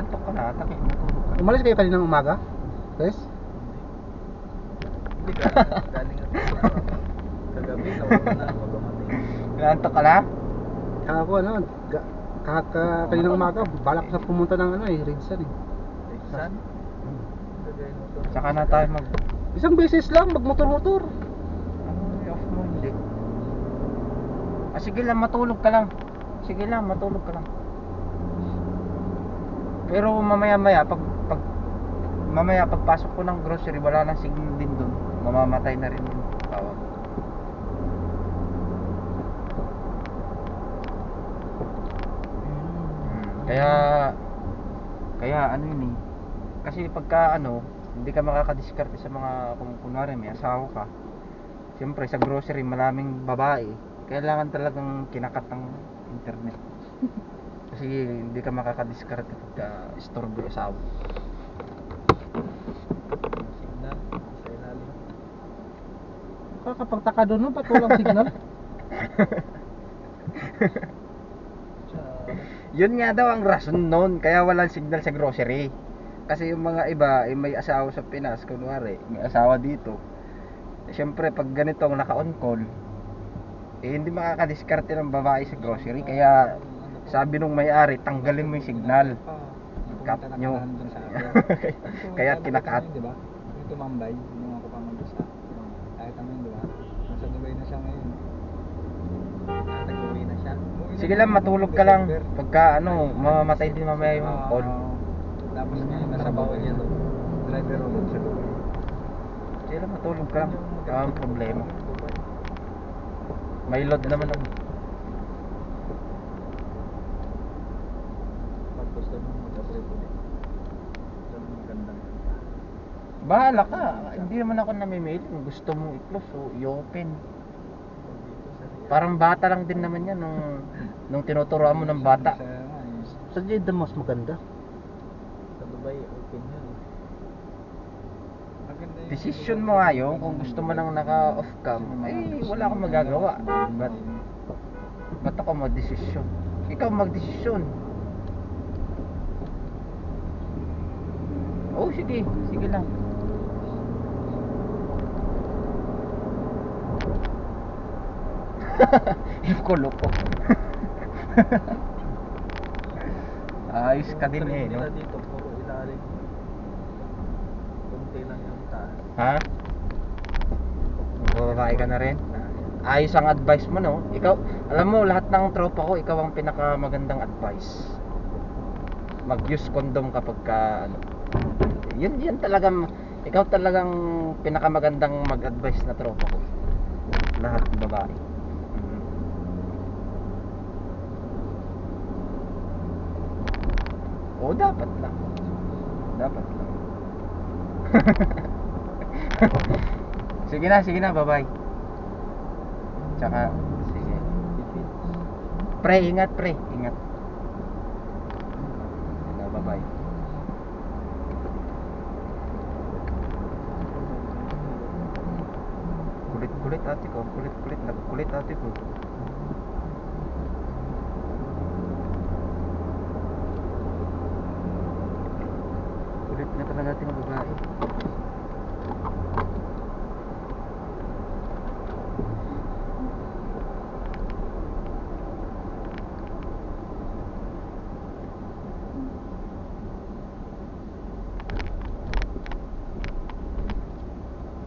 Inaantok ka na, taki, matulog ka. Umalis kayo kaninang umaga? Guys? Hindi galing ako kagabi, nawala na ako dumating. Inaantok ka na? Ako ano, kaninang umaga, balak na pumunta ng ano Ridsan eh. Saan? Gagawin mo to. Saka na tayo mag... Isang beses lang, magmotor-motor. Ano, off mo, hindi. Ah, sige lang, matulog ka lang. Sige lang, matulog ka lang. Pero mamaya-maya, mamaya pagpasok ko ng grocery, wala nang signal din doon. Mamamatay na rin yung tawag. Kaya ano yun eh. Kasi pagka ano, hindi ka makakadiskarte sa mga, kung kunwari may asawa ka. Siyempre sa grocery maraming babae. Kailangan talagang kinakat ng internet. Kasi hindi ka makakadiskarte pagka istorbo yung asawa. Signal sa ilalim. Kakapagtaka doon, no? Ba't walang signal? Yun nga daw ang rason noon, kaya walang signal sa grocery. Kasi yung mga iba, may asawa sa Pinas, kunwari, may asawa dito. Siyempre, pag ganito ang naka-on call, hindi makakadiskarte ng babae sa grocery. Kaya, sabi nung may-ari, tanggalin mo yung signal. Cut nyo. Kaya kinakat. Di ba? Yung tumambay, yung ako pa mag-isa. Kahit naman, di ba? Nasa Dubai na siya ngayon. Nag-uwi na siya. Sige lang, matulog ka lang. Pagka ano, mamamatay din mamaya yung call. Tapos ngayon, nasa bawal niya doon. Driver ulit sa Dubai. Sige lang, matulog ka lang. Wala ang problema. May load naman ang... Pag gusto mo mag-apply ulit. Ito ang magandang. Bahala ka. Hindi naman ako namimili. Kung gusto mong i-close, so i-open. Parang bata lang din naman yan nung tinuturoan mo ng bata. Sa Jeddah mas maganda. Sa Dubai, open yun. Maganda yung Decision mo nga yun. Kung gusto mo nang naka-off cam, wala akong magagawa. Ba't ako mag-desisyon? Ikaw mag-desisyon. Oh, sige. Sige lang. Loko-loko. Ayos ka din eh, no? Nila dito, puro ilalim. Kunti lang yung taas. Ha? Babae ka na rin? Ayos ang advice mo, no? Ikaw, alam mo, lahat ng tropa ko, ikaw ang pinakamagandang advice. Mag-use condom kapag ka, ano. Yan talagang, ikaw talagang pinakamagandang mag-advise na tropa ko. Lahat ng babae. Oo, dapat lang. Dapat lang. Sige na, bye-bye. Tsaka, sige. Pre, ingat. Ingat. Bye-bye. Kulit ate ko. Nagkulit ate ko. Kulit na talaga natin ang babae.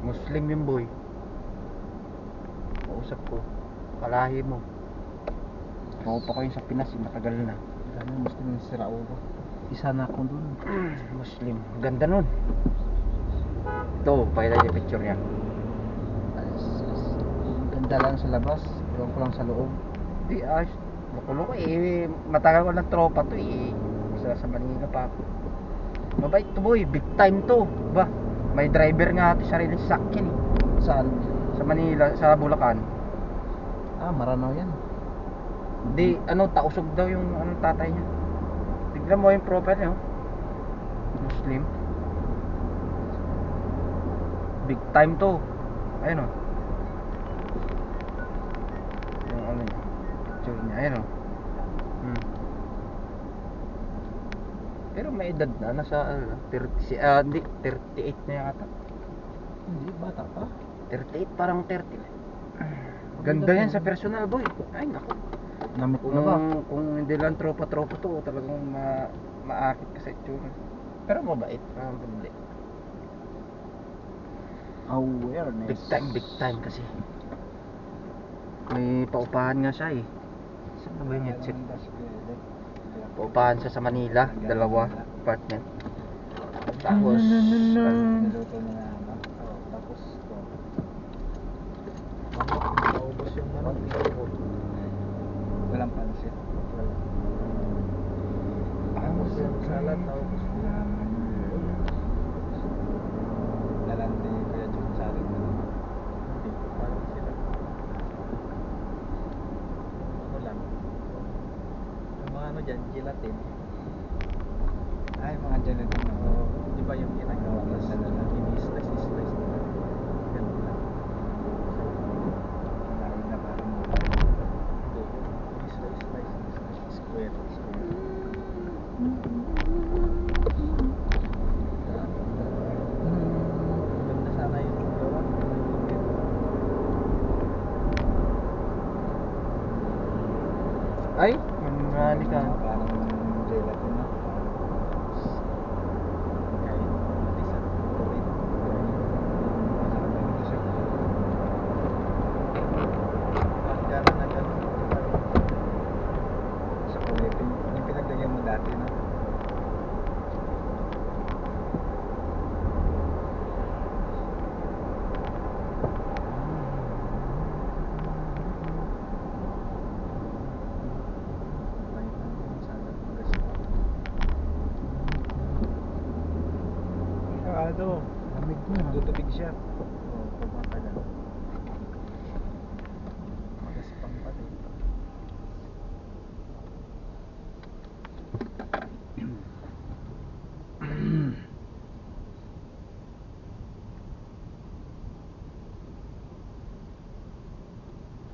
Muslim yung boy. Kausap ko. Kalahi mo. Kaupa ko yun sa Pinas, matagal na. Ano, Muslim yung si Raul ko. Isa na ako dun. Muslim. Ganda nun. Ito, pakita niya picture niya. Ganda lang sa labas, iwan ko lang sa loob. Di, ayos. Makulo ko eh. Matagal ko ng tropa to eh. Sa Manila pa ako. Mabait to boy. Big time to. Ba? May driver nga ito sarili sa akin eh. Saan? Sa Manila, sa Bulacan. Ah, Maranao yan. Di, ano, tausog daw yung tatay niya. Tignan mo yung profile niya, oh. Muslim. Big time to. Ayun, oh. Yung ano niya. Picture niya, ayun, oh. Pero may edad na, nasa 30, hindi, 38 na yata. Hindi, bata pa. 38, parang 30. Ganda yan sa personal, boy. Ay, naku. Namit ko na ba? Kung hindi lang tropa-tropa to, talagang maakit ka sa itsura. Pero mabait, hindi. Awareness. Big time kasi. May paupahan nga siya eh. Saan ba yung headset? Paupahan siya sa Manila, dalawa, apartment. Tapos, Niluto na naman. Tapos ito. Naubos yung manok. Walang pansit. Tapos yung salad, naubos mo na. Nalandi Kuya John salad na naman. Hindi ko parang sila. Ano lang. Yung mga ano dyan, gelatin. Ay, mga gelatin na. Di ba yung ginagawa na sa ini-slice na. Ganun lang. Kinain na parang mula. Hindi. Ini-slice. Square. Ganda sana yung gawa. ay, marami ka. Parang gelatin na. Kain. Isa. Tuloy. Masarap yung dessert. Magkano na gano'n. Sa kulay. Yung pinaglagyan mo dati, no? Ano? Lamig na. Tutubig siya. Oo, pag matagal. Magaspang pa din.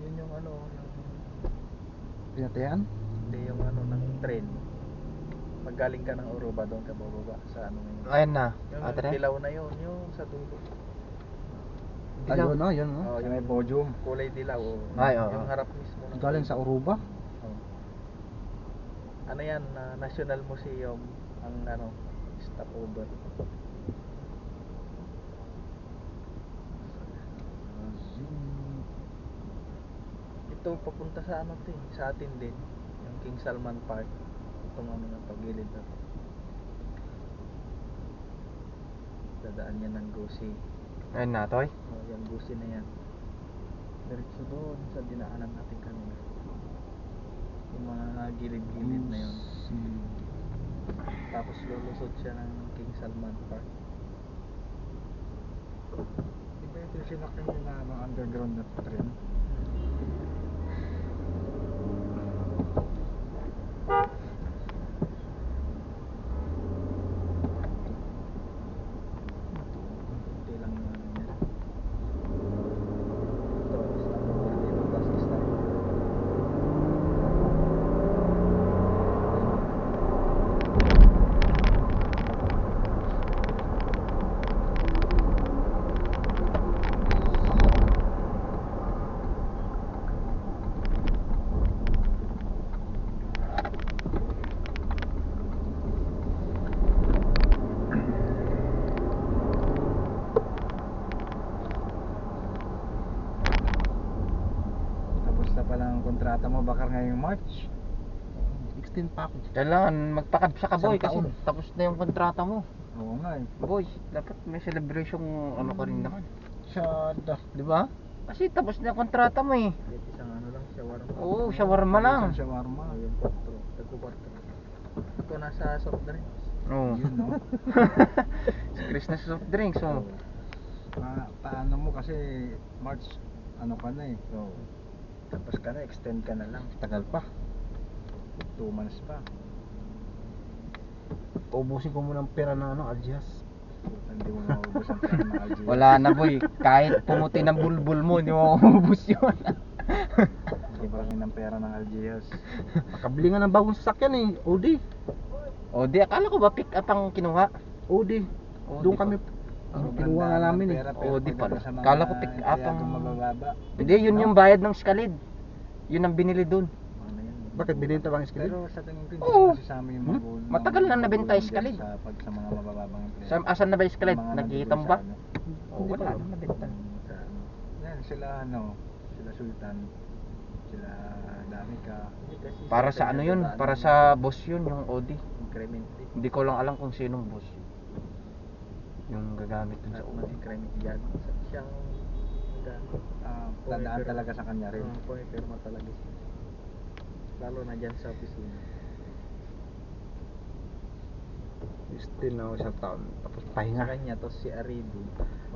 Yun yung ano, yung Pinatayan? hindi yung ano ng train. Paggaling ka ng Aruba doon ka bababa sa ano ngayon. Ayun na. Yung Ate, dilaw na yun, yung sa dulo. Ayun no, yun no. Oh, yung may podium, kulay dilaw. Oh. Ay, oo. Yung harap mismo ng Galing sa Aruba. Oh. Ano yan, National Museum ang ano, stopover. Ito papunta sa ano 'to, sa atin din, yung King Salman Park. Itong ano na to, gilid na to. Dadaan yan ng Gusi. ayun na, Toy. Oh, yung Gusi na yan. Diretso doon sa dinaanan natin kanina. Yung mga gilid-gilid na yun. Tapos lulusot siya ng King Salman Park. Diba ito yung sinakyan nila ng underground na train? Kunti lang yung ano niya. Ito, stopover dito, bus stop. Tapos na pala ang kontrata mo, bakar ngayong March. Extend pa ako. Kailangan magpakabsa ka, boy, Isang kasi taon. tapos na yung kontrata mo. Oo nga eh. Boy, dapat may celebration ano ka rin naman. Shada. Di ba? Kasi tapos na yung kontrata mo eh. Kahit isang ano lang, shawarma. Oo, shawarma lang. Isang shawarma. O yung 4, tagpo-4. Ito nasa soft drinks. Oo. Yun, no? Si Chris na sa soft drinks, oh. Paano mo kasi March, ano ka na eh. So, tapos ka na, extend ka na lang. Tagal pa. 2 months pa. Ubusin ko muna ang pera na ano, Algias. Hindi mo maubos ang pera ng Algiers. Wala na, boy. Kahit pumuti ng bulbul mo, hindi mo maubos yun. Sobrang ng pera ng Algiers. Makabili nga ng bagong sasakyan eh, Audi. O di, akala ko ba pick up ang kinuha? Odi. O, Doon di kami, Puro kinuha nga gandaan ng namin eh. pera, Oo, pero di pala. pagdating sa mga Kala ko pick up ang- empleyadong mabababa. Hindi, yun yung bayad ng Scalid. Yun ang binili dun. Ano yan, Bakit binenta bang iskilid? Pero sa tingin ko, Oo. hindi nasasama yung Hmm? magulang. Matagal na nabenta yung magulang Scalid. dyan sa mga mabababang empleyado. Asan na ba yung Scalid? Yung mga Nakikita mo nandun ba? sa ano, O, wala na, nabenta. sa ano. Yan, sila ano, sila Sultan, sila Damika. Para sa ano yun? Para sa boss yun, yung Audi. increment fee. Hindi ko lang alam kung sinong boss. Yung gagamit dun sa At Audi. mag-increment dyan. Siyang tandaan talaga sa kanya rin. Pumipirma talaga siya. Lalo na dyan sa opisina. Still na isang taon. Tapos Sa pahinga. kanya, to si Aridu.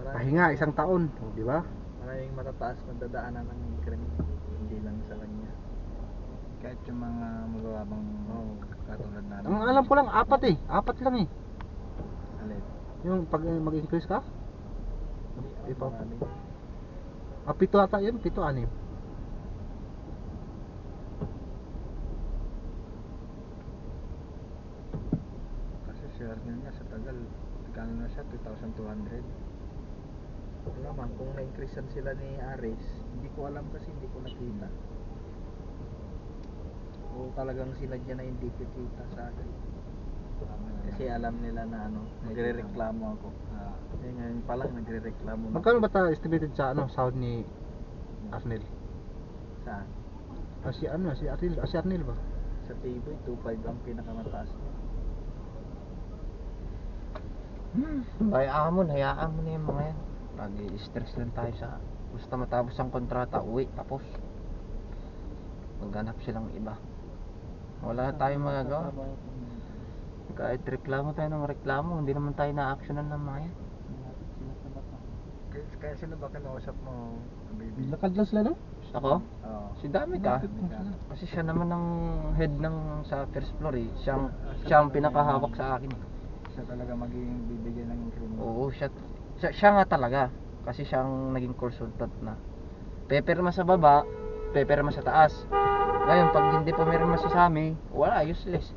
Pahinga, isang taon. O, di ba? Maraming matataas na dadaanan ng increment. Hindi lang sa kanya. Kahit yung mga mababang katulad namin. Ang alam ko lang, 4 eh. 4 lang eh. Alin? Yung pag mag-increase ka? Hindi, Ipa- marami. 7 ata yun, 7, 6. Kasi share niya sa tagal. Magkano na siya? 2,200. Wala man, kung na-increasean sila ni Aris, hindi ko alam kasi hindi ko nakita. O talagang sinadya na hindi kikita sa akin. Kasi alam nila na ano, magre-reklamo ako. Ngayon pa lang nagre-reklamo na. Magkano ba ta estimated sa ano, sahod ni Arnel? Saan? Si Arnel, si Arnel ba? Sa Tiboy, 2.5 ang pinakamataas niya. Hayaan mo na yung mga yan. Nag-i-stress lang tayo sa basta matapos ang kontrata, uwi, tapos maghanap silang iba. Wala tayong magagawa. Kahit reklamo tayo ng reklamo, hindi naman tayo na-actionan ng mga yan. Kaya sila ba kinausap mo, baby? Lakad lang sila, no? Ako? Oo. Si Dami ka. Kasi siya naman ang head ng sa first floor eh. Siya ang pinakahawak sa akin. Siya talaga magiging bibigyan ng increment. Oo, siya nga talaga. Kasi siya ang naging consultant na. Pepirma sa baba, pepirma sa taas. Ngayon, pag hindi pumirma siya sa amin, wala, useless.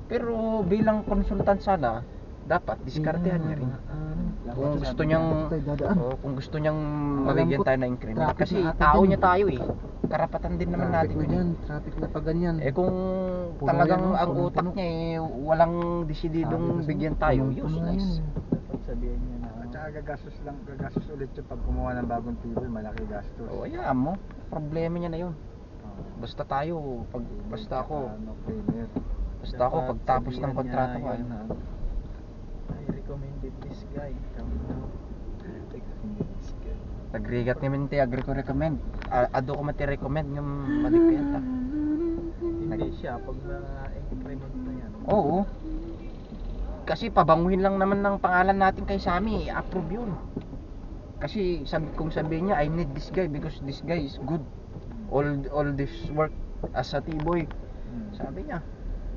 Pero bilang consultant sana, dapat diskartehan niya rin. Kung gusto niyang kung gusto niyang mabigyan tayo ng increment. Traffic Kasi na ata tao din. niya tayo eh. Karapatan din naman natin yun. Yan, traffic na pa ganyan. Eh kung Puno talagang yan, no? ang Punong-puno. utak niya eh walang desididong bigyan tayo, useless. Dapat sabihin niya na. At saka gagastos ulit yung pag kumuha ng bagong TV, malaki gastos. O hayaan mo, problema niya na yun. Basta tayo, basta ako pagtapos ng kontrata ko, ayun na. I recommended this guy. Recommended this guy. Agregat naman ti agri ko recommend. Ado ko mati recommend ng malikenta. Hindi siya pag na-increment na yan. Oo. Kasi pabanguhin lang naman ng pangalan natin kay Sammy, approve yun. Kasi kung sabihin niya, I need this guy because this guy is good. All this work as a T-boy. Sabi niya.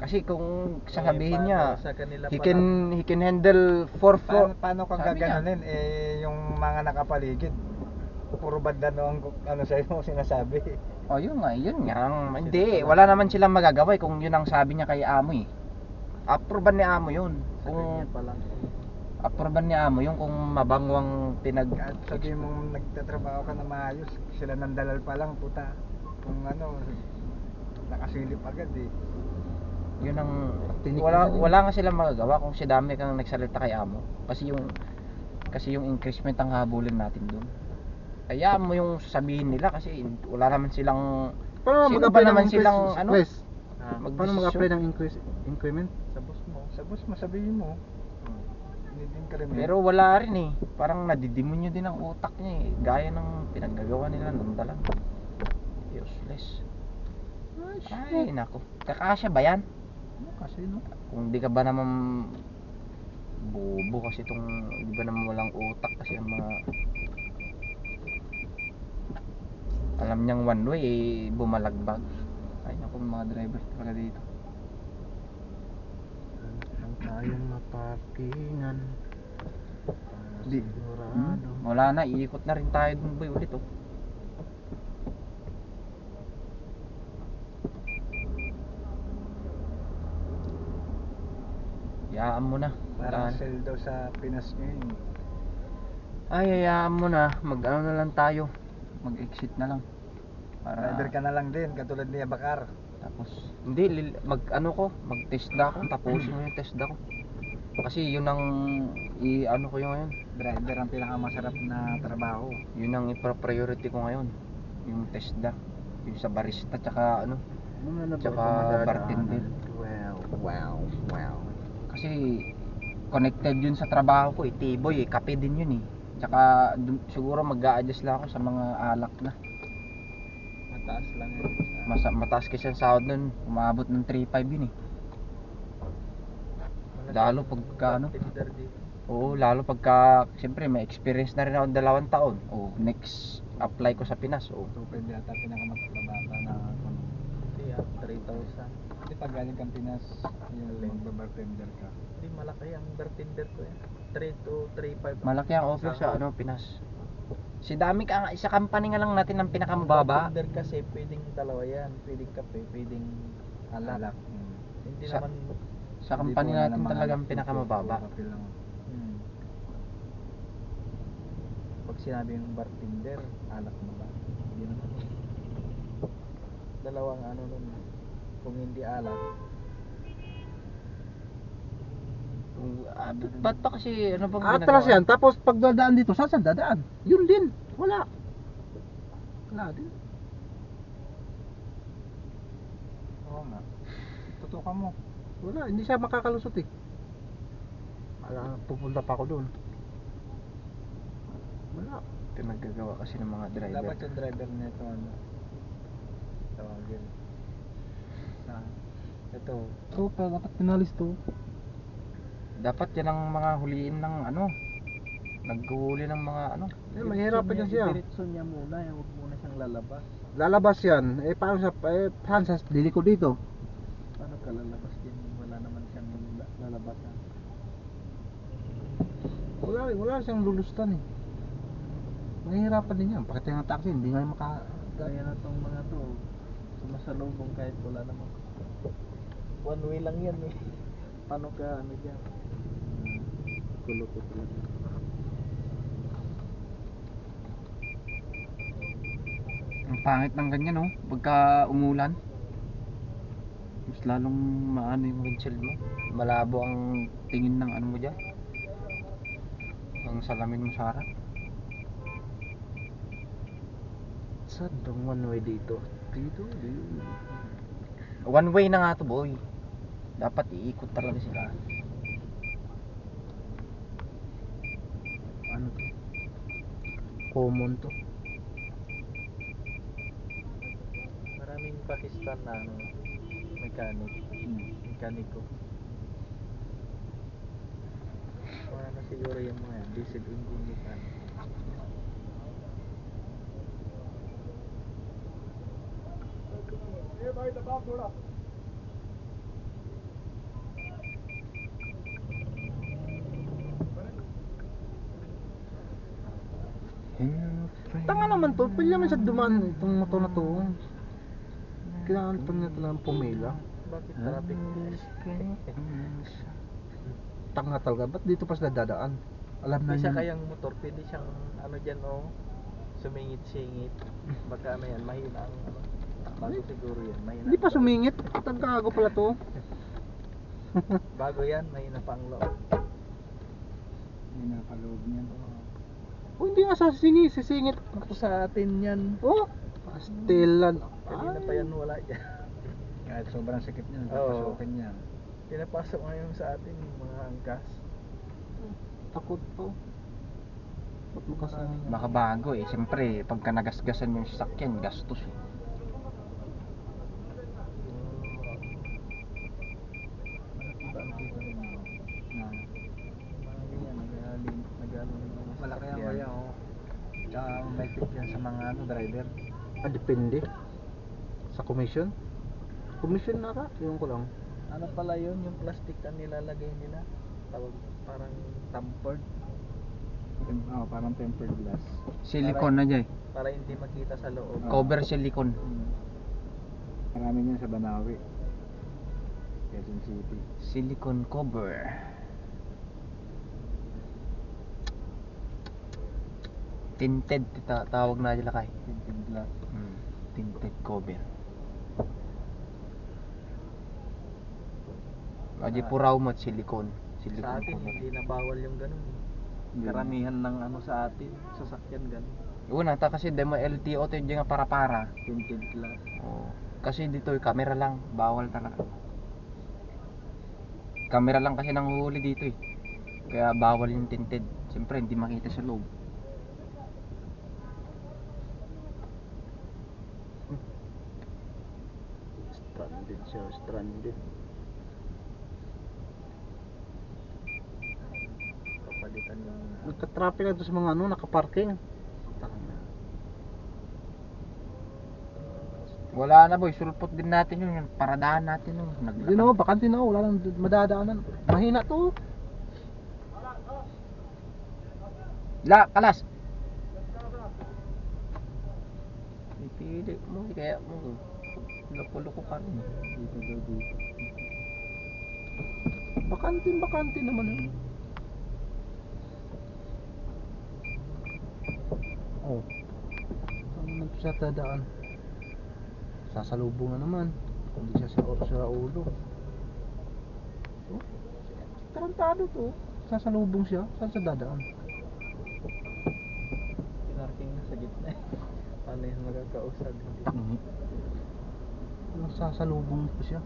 Kasi kung sasabihin niya, sa kanila he pa can handle 4 floor. Paano kung Sabi niya. gaganunin yung mga nakapaligid? Puro banda ang ano sa'yo sinasabi. Oh, yun nga. Hindi, wala naman silang magagawa eh, kung yun ang sabi niya kay Amo eh. Approvean ni Amo yun. Sa kanya pa lang. Approvean ni Amo yung kung mabangwang At sabihin mong nagtatrabaho ka na maayos, sila ng dalal pa lang, puta. Kung ano, nakasilip agad eh. Yun ang Tinik wala na din. wala nga silang magagawa kung si Dami kang nagsalita kay Amo. Kasi yung increasement ang habulin natin doon. Kaya mo yung sabihin nila kasi wala naman silang Paano sino mag-apply ba ng naman increase? silang ano? Chris? Paano Magdesisyon? mag-apply ng increment? Sa boss mo, sabihin mo. Need increment. Pero wala rin eh. Parang nadidemonyo din ang utak niya eh. Gaya ng pinaggagawa nila ng dalang. Useless. Ay, nako. Kakasya ba yan? Kasi no? Kung di ka ba naman bobo kasi itong di ba naman walang utak kasi ang mga alam niyang one way eh, bumalagbag. Ay naku, mga driver talaga dito. Lang tayong maparkingan. Di. Sigurado. Wala na, iikot na rin tayo dun boy ulit oh. hayaan mo na. Parang Wala na. sale daw sa Pinas ngayon. Ay, hayaan mo na. Mag-ano na lang tayo. Mag-exit na lang. Para Driver ka na lang din, katulad ni Abakar. tapos hindi mag-test na ako. Tapusin mo yung test na ko. Kasi yun ang ano ko yung ngayon. Driver ang pinakamasarap na trabaho. Yun ang priority ko ngayon. Yung test na. Yung sa barista tsaka ano. Tsaka bartender. Wow. Kasi connected yun sa trabaho ko, Tiboy, kape din yun eh. Tsaka siguro mag-a-adjust lang ako sa mga alak na. Mataas lang yun. Mataas kasi ang sahod nun, umabot ng 3.5 yun eh. Lalo pagka ano. Oo, lalo pagka siyempre may experience na rin ako 2 taon. Oh, next apply ko sa Pinas. Oh. So, pwede ata pinakamatbabata na kung 3,000. Hindi pag galing kang Pinas, yung magbabartender ka. Hindi malaki ang bartender ko yan. 3 to 3.5. Malaki ang offer sa ano Pinas. Si dami ka isa company nga lang natin ang pinakamababa. Bartender kasi pwedeng dalawa yan. Pwedeng kape, pwedeng alak. Hindi Sa- naman Sa company natin talagang pinakamababa. hmm. Pag sinabi yung bartender, alak mo ba? Hindi naman. Dalawang ano nun. Kung hindi alak, Ba't pa kasi ano bang Atras yan, tapos pag dadaan dito, saan dadaan? Yun din, wala. Wala din. Oo nga. Tutukan mo. Wala, hindi siya makakalusot eh. Wala, pupunta pa ako doon. Wala. Ito naggagawa kasi ng mga driver. Dapat yung driver nito ano. Tawagin. Sa ito. So, dapat pinalis to. Dapat yan ang mga huliin ng ano. Naghuhuli ng mga ano. Eh, mahirapan yan siya. diretso niya muna, huwag muna siyang lalabas. Lalabas yan. Eh, paano siya, saan siya liliko dito? Paano ka lalabas din? Wala naman siyang lalabasan. Wala siyang lulustan eh. Mahirapan din yan. Pakita ng taxi, hindi nga Kaya na tong mga to, sumasalubong kahit wala naman. One way lang yan eh. Paano ka ano dyan? Kulo ko talaga. Ang pangit ng ganyan oh. Pagka umulan. Mas lalong maano yung windshield mo. Malabo ang tingin ng ano mo dyan. Ang salamin mo sa harap. Saan bang one way dito? dito. One way na nga to boy. Dapat iikot talaga sila. Ano to? Common to. Maraming Pakistan na ano, mekaniko. Mga ano siguro yung mga yan, diesel engine mechanic. Tanga naman to, pwede naman siya dumaan itong motor na to. Kailangan pa niya talagang pumila. Bakit traffic? Tanga talaga, ba't dito pa sila dadaan? Alam na May isa niya. kayang motor, pwede siyang ano dyan oh, sumingit-singit. Baka ano yan, mahina ang ano. Bago siguro yan, mahina. Hindi pa sumingit, tagkago pala to. Bago yan, mahina pa ang loob. Hindi na paloob niyan. O hindi nga sisingit. Ako sa atin yan. Oh, pastilan. Kanina pa yan wala dyan. Kahit sobrang sikip niyan, Oo. papasukin niyan. Pinapasok ngayon sa atin yung mga angkas. Takot to. Ba't makasama? Baka bago eh. Siyempre, pagka nagasgasan mo yung sasakyan, gastos eh. Malaki ang kaya oh. Tsaka may tip yan sa mga ano, driver. Depende. Sa commission? Commission na ka? Yung ko lang. Ano pala yun, yung plastic na nilalagay nila? Tawag parang tampered. Parang tempered glass. Silicone na dyan. Para hindi makita sa loob. Cover silicone. Marami niyan sa Banawi. Quezon City. Silicone cover. Tinted tawag na nila kay. Tinted glass. Tinted cover. Aji puraw mo silicone. Sa atin hindi na bawal yung ganun. Karamihan ng ano sa atin, sasakyan ganun. Una ta kasi demo LTO to yung para. Tinted glass. Oh. Kasi dito yung camera lang, bawal talaga. Camera lang kasi nanguhuli dito eh. Kaya bawal yung tinted. Siyempre hindi makita sa loob. Stranded siya, stranded. Papalitan yung Nagka-traffic na doon sa mga ano, nakaparking. Wala na boy, sulpot din natin yun, paradaan natin yun. Hindi na, bakante na, wala nang madadaanan. Mahina to. Kalas! Ipili mo, kaya mo. Loko-loko ka rin. dito daw dito. Bakante naman yun. Oh. Saan siya tadaan? Sasalubong na naman. Hindi siya sa ulo. Oh. Tarantado to. Sasalubong siya. Saan siya dadaan? Pinarking na sa gitna. Paano yung magkakausap? Sasalubong po siya.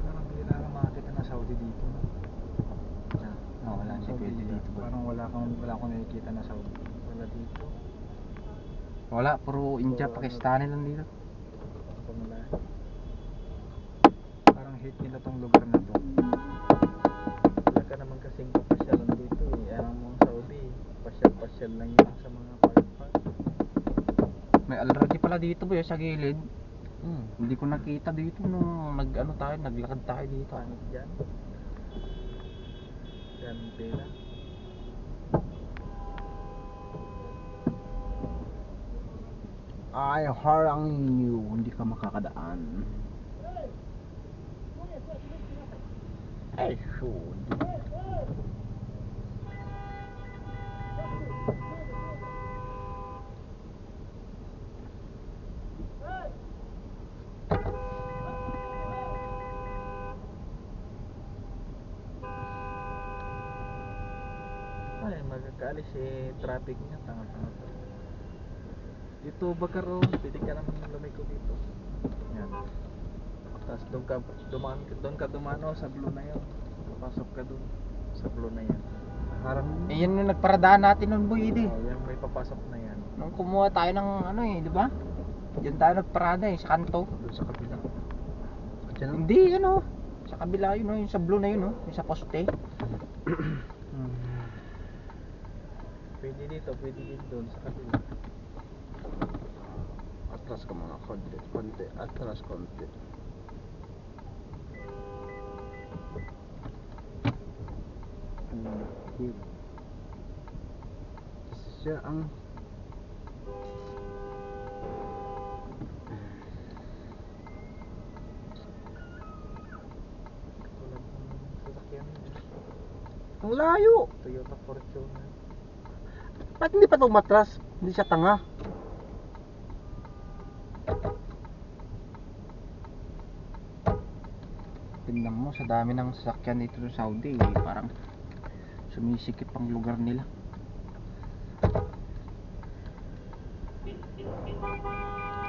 Parang bira lang makakita na Saudi dito. Wala security dito boy. Parang wala akong nakikita na Saudi. Wala dito. Wala, puro India, Pakistani lang dito. Wala. Parang hate nila tong lugar na to. Wala ka naman kasing papasyalan dito eh. Alam mo Saudi, pasyal-pasyal lang yun sa mga park-park. May already pala dito boy, sa gilid. Hmm. Hindi ko nakita dito nung naglakad tayo dito. Pangit dyan. Ganun pera. Ay, harangin you. Hindi ka makakadaan. Ay, shoot. Ay, magkakaalis eh, traffic niya, tanga-tanga to. Dito, Bagaro, pwede ka naman lumiko dito. Yan. Tapos doon ka dumano sa blue na yun. Papasok ka doon sa blue na yan. Harangin you. Eh yan yung nagparadaan natin nun boy, di. Oh, yan may papasok na yan. Nung kumuha tayo ng ano eh, di ba? Diyan tayo nagparada eh, sa kanto. Doon sa kabila. Diyan o. Hindi, ano. Sa kabila yun, oh, yung sa blue na yun, oh, yung sa poste. Pwede dito doon sa kabila. Atras ka mga konti. Atras konti. Siya ang Tulad ng sasakyan yun. ang layo. Toyota Fortuner. Ba't hindi pa ito matras? Hindi siya tanga. Tingnan mo, sa dami ng sasakyan dito sa Saudi, eh, parang sumisikip ang lugar nila.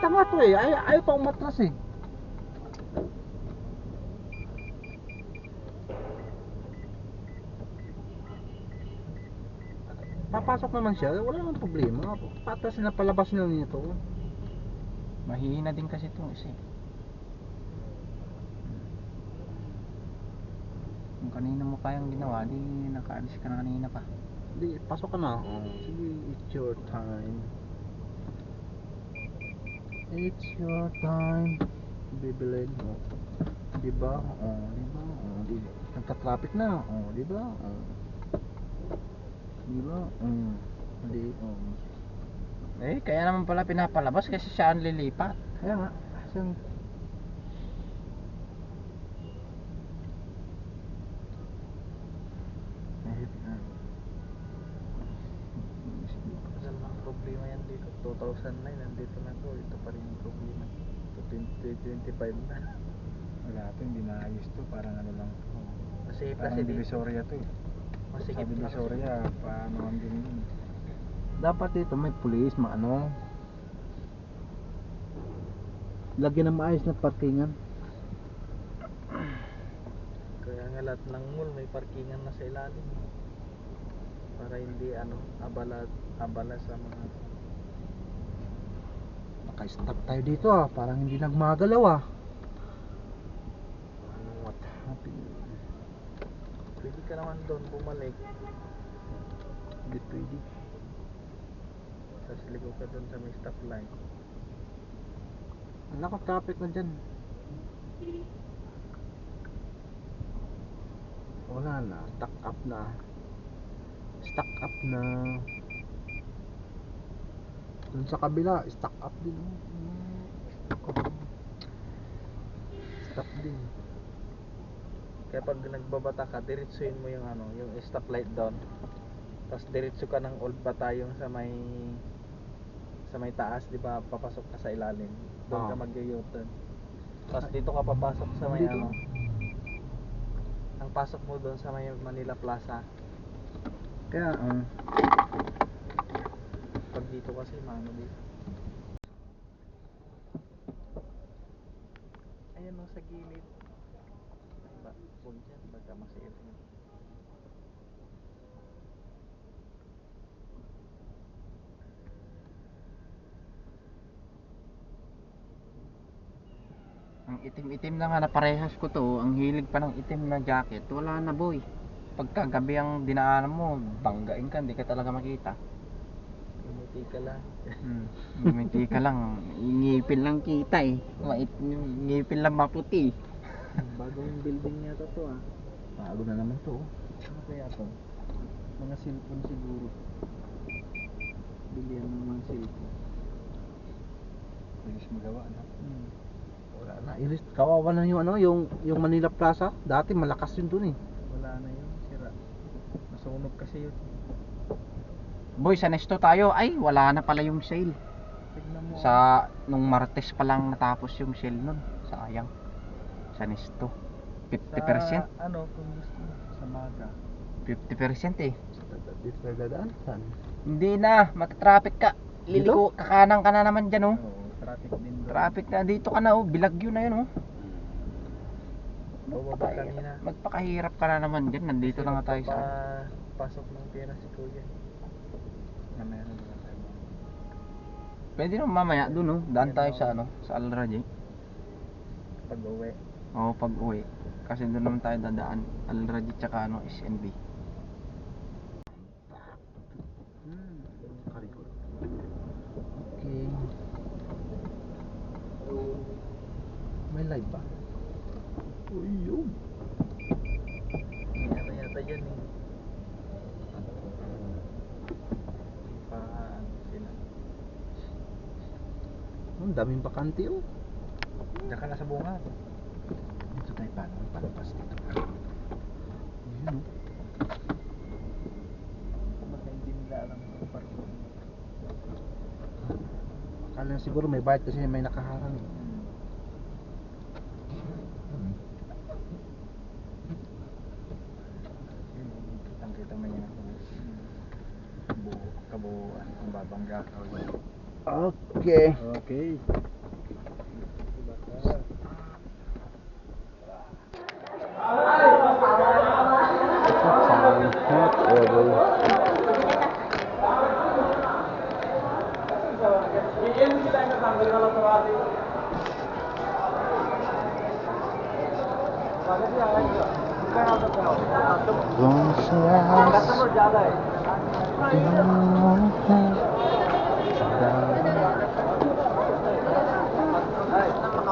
Tanga to eh. Ayaw pa umatras eh. Papasok naman siya, wala namang problema. Patras na palabas na nito. Mahihina din kasi itong isa eh. Kung kanina mo kayang ginawa, di nakaalis ka na kanina pa. Hindi, pasok ka na. Oh, sige, it's your time. It's your time. Bibilin mo. Diba? Oh, diba? Oh, di. Nagka-traffic na. Oh, diba? Oh. Diba? Hindi. Oh. Eh, kaya naman pala pinapalabas kasi siya ang lilipat. Kaya nga. Saan? 2009, nandito na to. Ito pa rin yung problema. 2025 na. Wala to, hindi maayos to. Parang ano lang to. Masikip Parang kasi dito. Divisoria to eh. Sa Masikip na kasi. Divisoria, paano ang din yun. Dapat dito may pulis, maano. Lagyan ng maayos na parkingan. Kaya nga lahat ng mall may parkingan na sa ilalim. Para hindi abala sa mga Naka-stop tayo dito ah, parang hindi nagmagalaw ah. What happened? pwede ka naman doon bumalik. Hindi pwede. Tapos ligo ka doon sa may stoplight. Wala ko traffic na dyan. Wala na, stuck up na. Stuck up na. Dun sa kabila, stuck up din. Stuck din. Kaya pag nagbabata ka, diretsuin mo yung yung stoplight doon. Tapos diretso ka ng Old Batayong sa may taas, di ba? Papasok ka sa ilalim. Doon ka Ah. mag-u-turn. Tapos dito ka papasok sa may Dito? Ang pasok mo doon sa may Manila Plaza. Kaya, Pag dito kasi dito. Ayan sa gilid. Huwag dyan, baka masira yun. Ang itim-itim na nga na parehas ko to, ang hilig pa ng itim na jacket, wala na boy. Pagkagabi ang dinaanan mo, banggain ka, hindi ka talaga makita. Umiti ka lang. Ngumiti ka lang, ngipin lang kita eh. Ngipin lang maputi. Bagong building yata to ah. bago na naman to. Ano kaya to? Mga cellphone siguro. Bilihan ng mga cellphone. Bilis magawa, no? Wala Wala na, iris, kawawa na yung Manila Plaza. Dati malakas yun dun eh. Wala na yun, sira. Nasunog kasi yun. Boy, sa Nesto tayo, ay wala na pala yung sale. Tignan mo. Nung Martes pa lang natapos yung sale nun. Sayang. Sa Nesto. 50%. Kung gusto mo, sa Maga. 50% eh. Dito tayo dadaan. Saan? Hindi na, matatraffic ka. Liliko, kakanang ka na naman dyan oh. Oo, traffic din doon. Traffic na dito ka na oh, Bilagyo na yun oh. Bumaba kanina. Magpakahirap ka na naman dyan, nandito na nga tayo sa pasok ng pera si Kuya. Mamaya na doon tayo. Pwede naman mamaya dun oh, daan tayo sa sa Al Rajay. Pag uwi. Oo, pag uwi. Kasi doon naman tayo dadaan, Al Rajay tsaka SNB. Karikot. Okay. May live ba? Uy, yun. May yata dyan eh. Sila. Ang daming bakante oh. Diyan ka na sa bunga. Dito tayo paano? Palabas dito. Yun Baka hindi nila alam kung parking. Akala siguro may bayad kasi may nakaharang. Kitang-kita mo yan kabuuan kung babangga ka. Okay. Okay.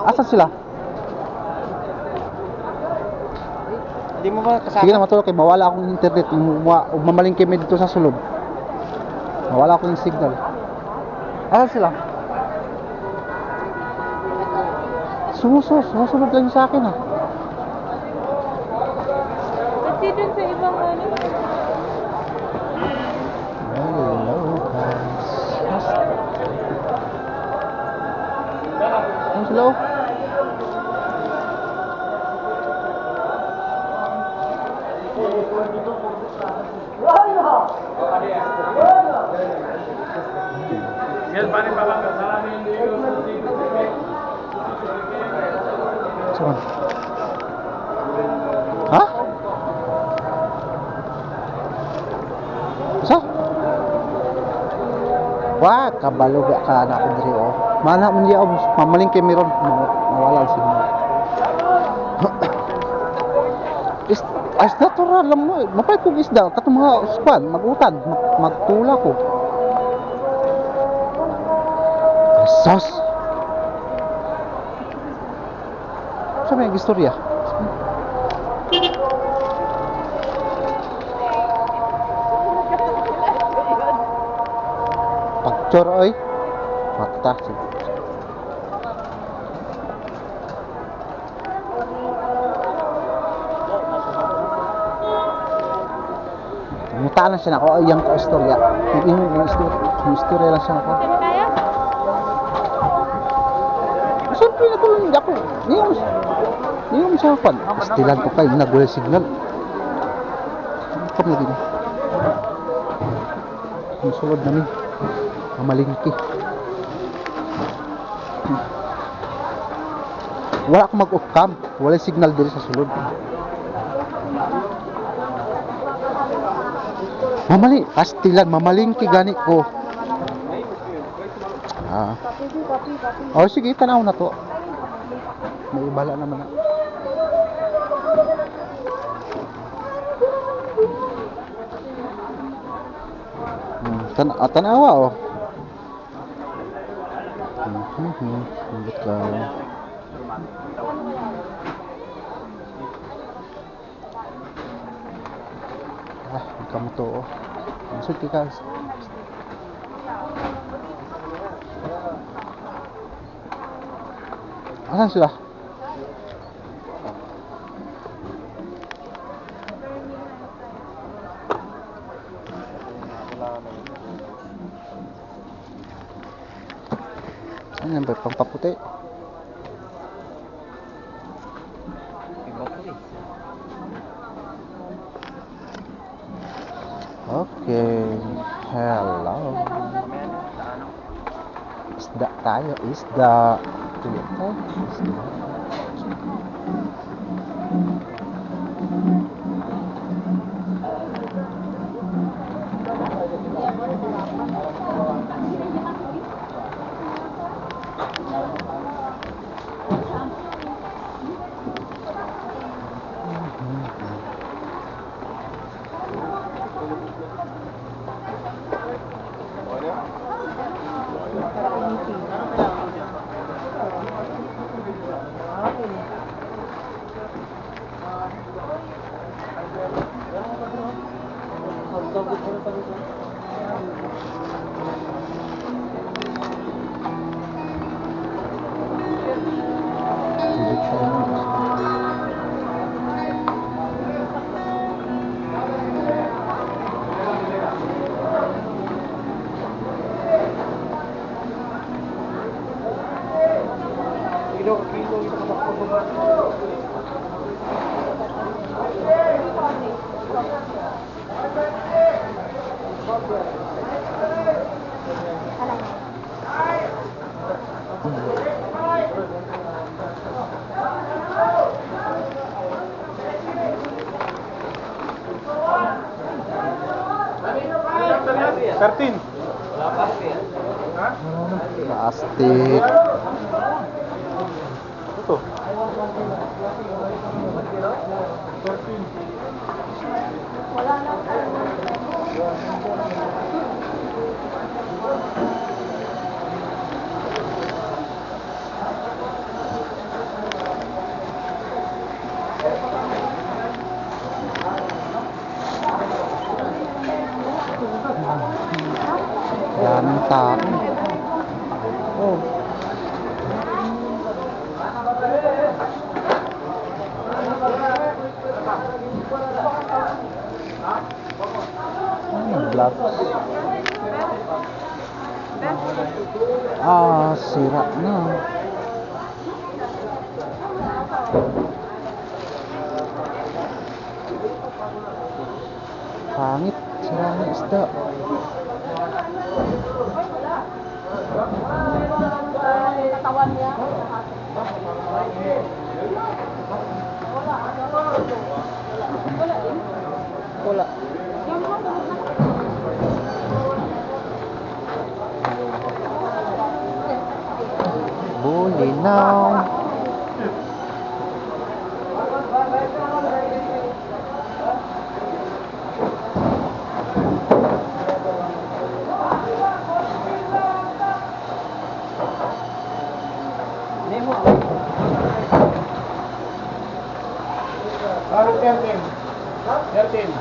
Asan sila? Hindi mo ba kasama? Sige na matulog kay mawala akong internet. Mamaling kami dito sa sulod. Mawala akong signal. Asan sila? Sumusunod lang sa akin ah. Kasi dun sa ibang Hello guys. Ano sila oh? Saan? Ha? Sa? Wah, kabalo ba ka na ako diri oh. Mana man diya mamaling kay meron mawala siya. As natural lang mo. Mapay kong isda katong mga span magutad magtula ko. Sos. Sa may istorya. Pagcor oy. Mata. Muta lang siya na ako. Ayang ka-istorya. Yung istorya lang siya na ako. Kaya? Siyempre natulong niya ako. Niyong sa akin. Pastilan ko kayo. Nagwala signal. Kam lagi na. Ang sulod namin. Mamalingki. Wala akong mag-off cam. Wala signal dito sa sulod. Mamali. Pastilan. Mamalingki gani ko. Oh sige, tanaw na to. May ibala naman na. Tanawa oh. Ulit ka. Kamu to oh. Masuk ka. Asan sila? Ano yan ba? Pampaputi? Okay. Hello. Isda tayo. Isda. Ito. Isda. Plastik. Ito. Yan ang tao. Oh. Black. Ah, sira na. Pangit, sira ng isda. Katawan niya. Wala. Bulinaw. Parang 13. 13.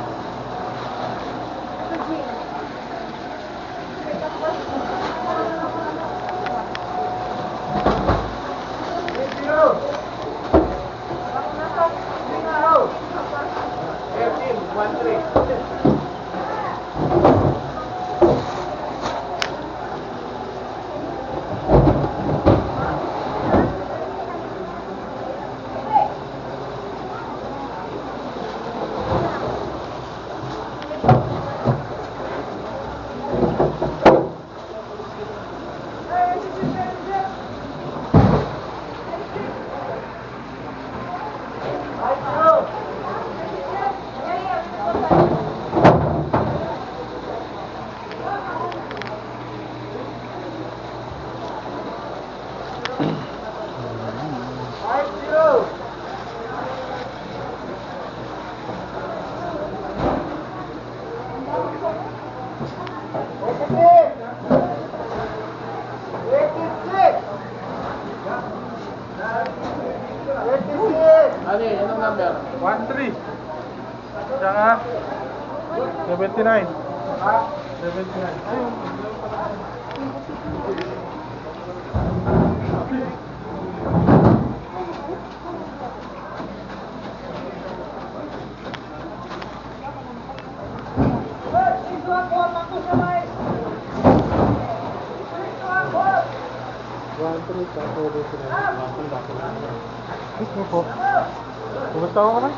Ano yun? Anong number? 13. Tsaka 79. Ha? 79. Ayun. Ano po? Kumusta ako na?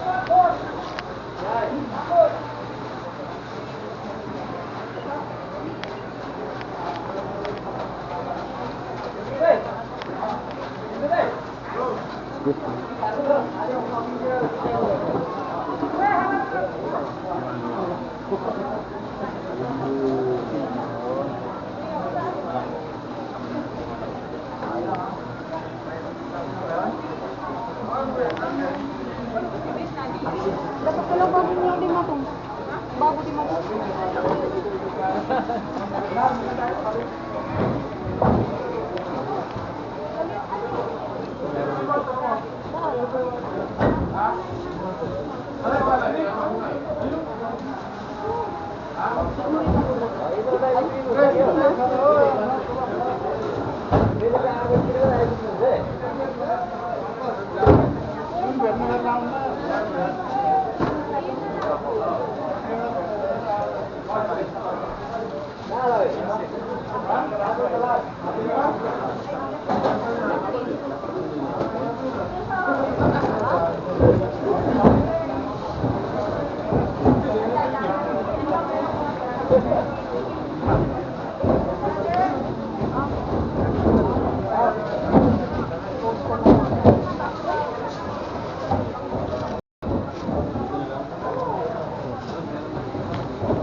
Dapat pala bago niya di matong. Bago di matong.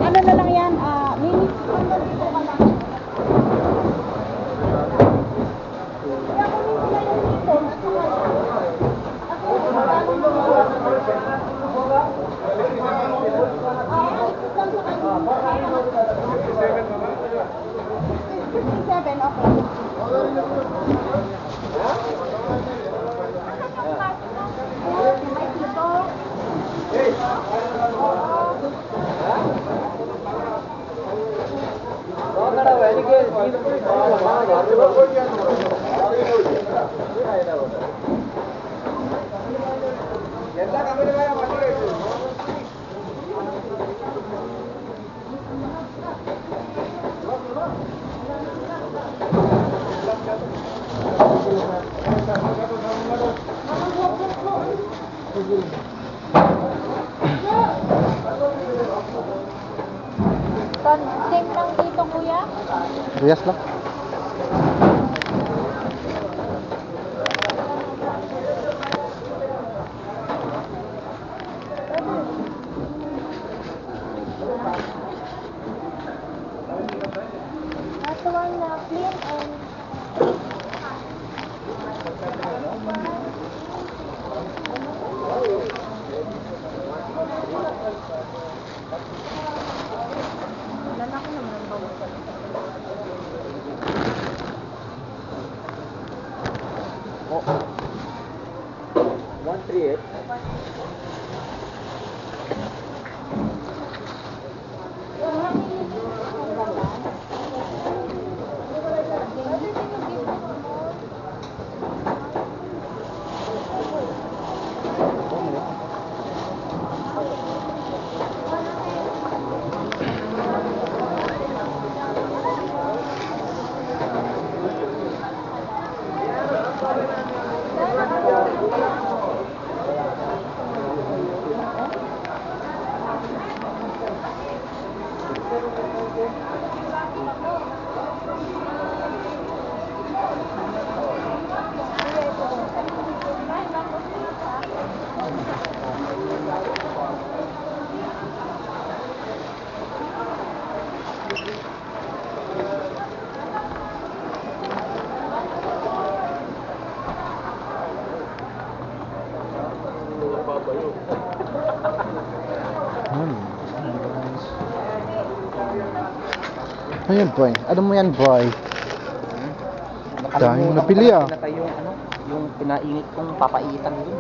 Ano na lang yan? Minutes lang na dito ka lang. Kaya kunin ko na yung dito. Same lang dito, kuya? Riyas lang. That's the one na clean and... Lalaki naman ang bawasan. Oh. 138. Ano yan, boy? Ano mo yan, boy? Dahil napili ah. Yung ano, yung pinainit kong papaitan dun.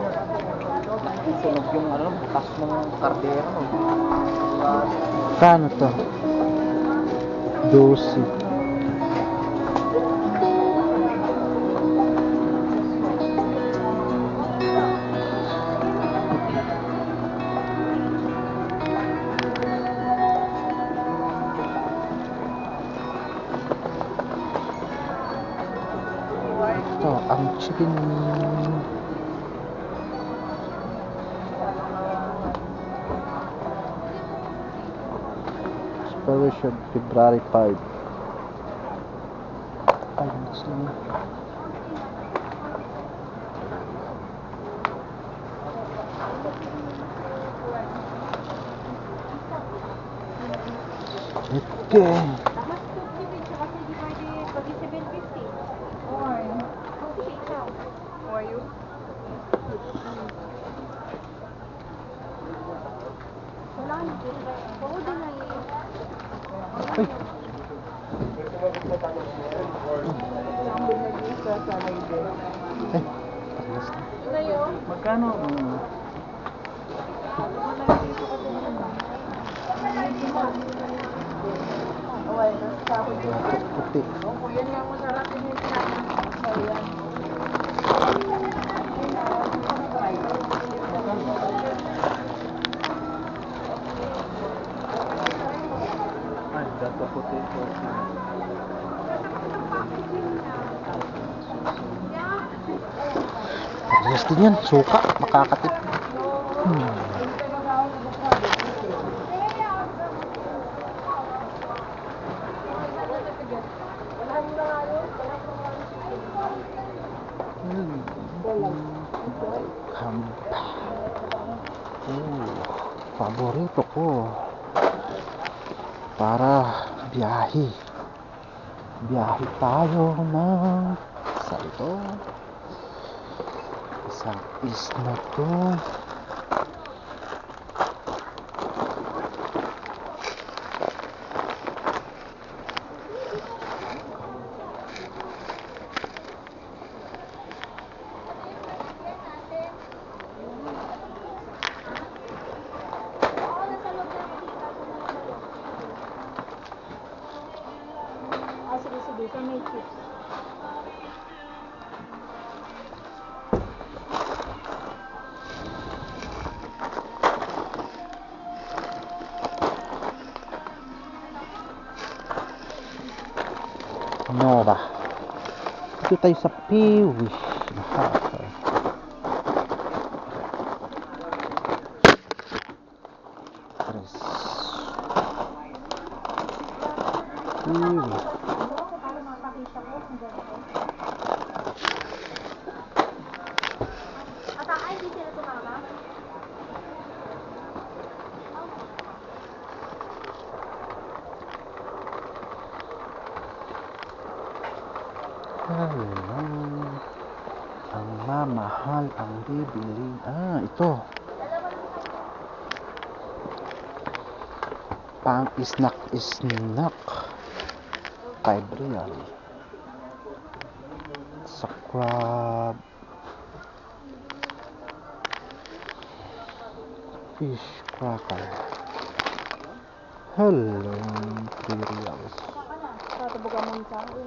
Sunog yung ano, butas ng kardero. No? Kano to? 12. Ito, ang chicken. Expiration February 5. Ay, mas lang. Okay. Mas 250 siya kasi di pwede pagi 750. Or, okay, ikaw. How are you? Wala na po. Oo, din na yun. Ay, ay, patas na. Ito yun. Magkano? Puti. Ay, dato puti po. Parehas din yan, suka, makakatip. Hamba. Paborito ko. Para biyahe. Biyahe tayo ng salto. Isang isla to. Sige, sa may chips. Nora. Dito tayo sa Pewish. Para makakita ko kung ganito. Ata, ay, di sila tumama? Ang mamahal ang bibiling. Ito. Pang snack. 5 real. Sa crab. Fish cracker. Hello. 3 reals. Tatabugan mo sa akin.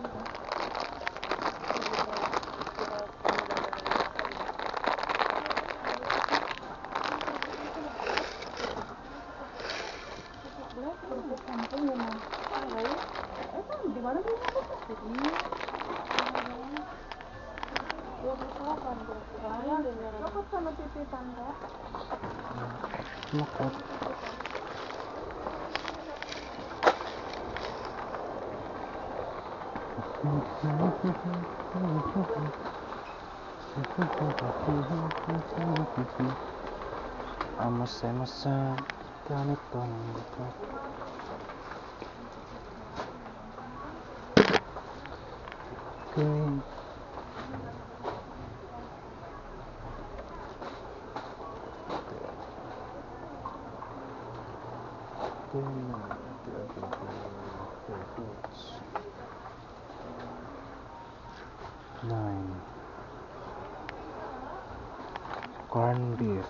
Dapat ka nagpipitan ka? Makot. Amas-amasan ganitong ito. Okay. Nine. Corned beef.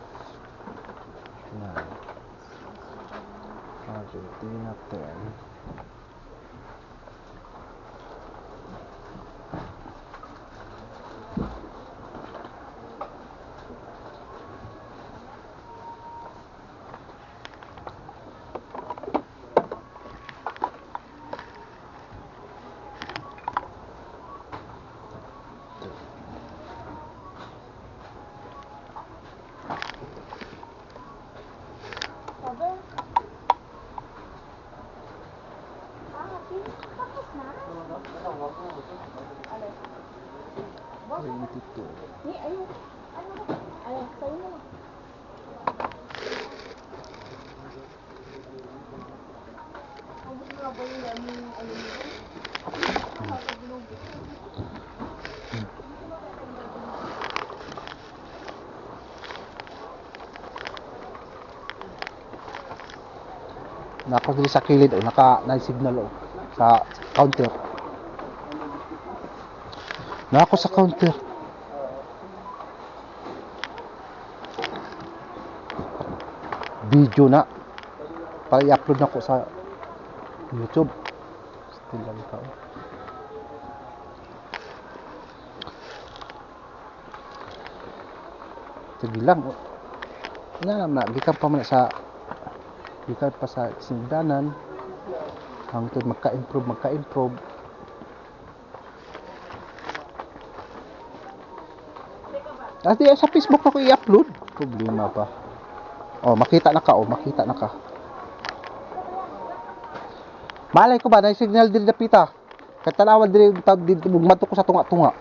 9. Argentina 10. Sabi? Tapos na? Alin? 22. Ni, ayun. Ano ba? Ayun, sa'yo na. Ang gusto nga ba yung ayun nito? Nako diri sa kilid naka-signal sa counter. Nako sa counter. Video na. Para i-upload na ko sa YouTube. Still lang ka. Sige lang. Gikan pa man sa gikan pa sa sindanan hangtod magka-improve. Ati sa Facebook na ko i-upload. Problema pa. Makita na ka. Malay ko ba na signal diri dapita. Katanawan diri mato ko sa tunga-tunga.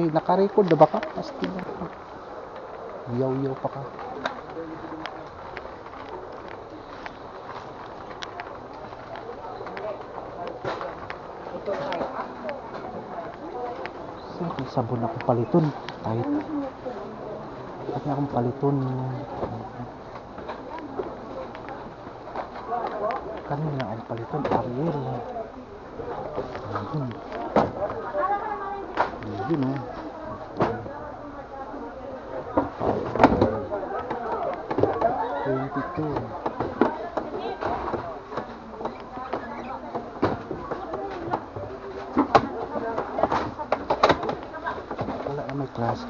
Naka-record na ba ka? Pasti na. Yaw pa ka. Sige, sabon ako paliton. Kahit akong paliton. Kanina akong paliton. Ariel. Yun o. Wala na may class.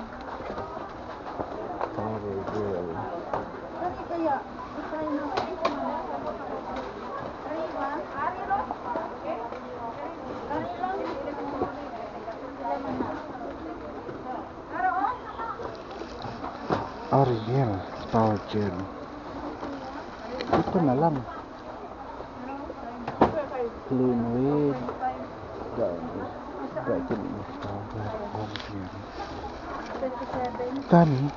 Power girl. Kasi kaya, try na. Ariel. Power gel. Ito na lang. Clean with Brighten installer home here. 27. Kani?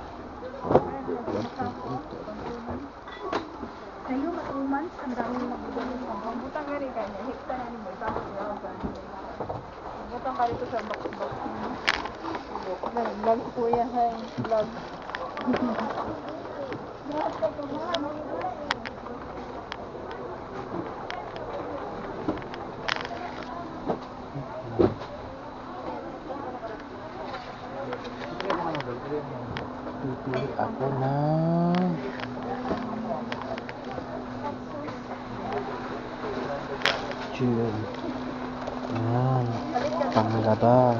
Kayo, 2 months, ang daming magbibigay mo. Butang ka rin kanya. Hikta na ni mo. Tapos na butang ka rito sa box-box. Vlog po yan. Vlog. Pipili ako ng chill. Ayan. Panglaba.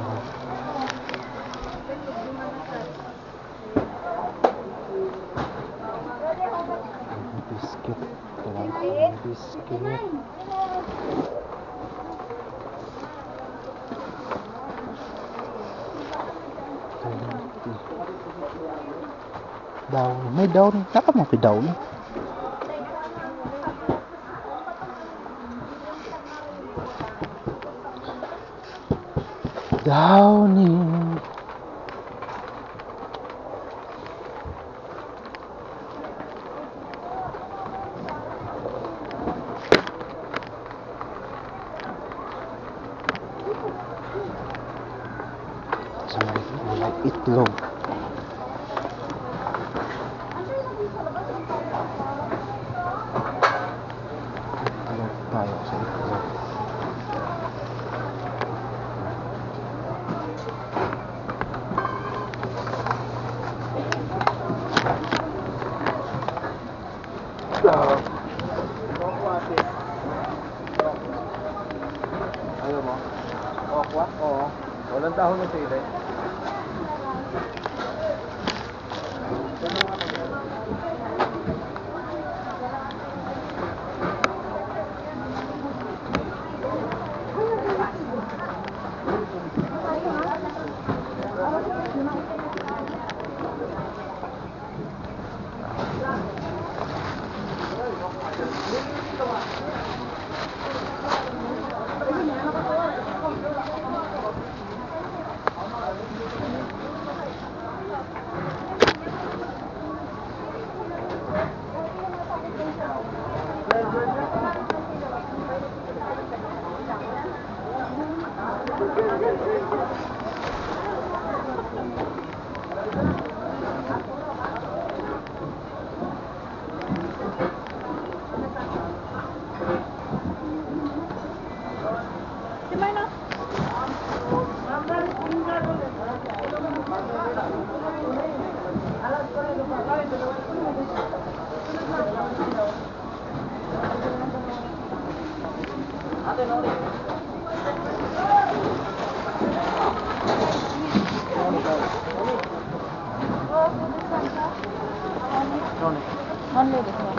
Biscuit. Kailangan ko ng biscuit. Daun. May daun. Dapat mo daun. Downing. Sa may itlog. Itlog tayo sa itlog. Ayaw mo? Okwa? Oo. Walang dahon ng sili. Only this one.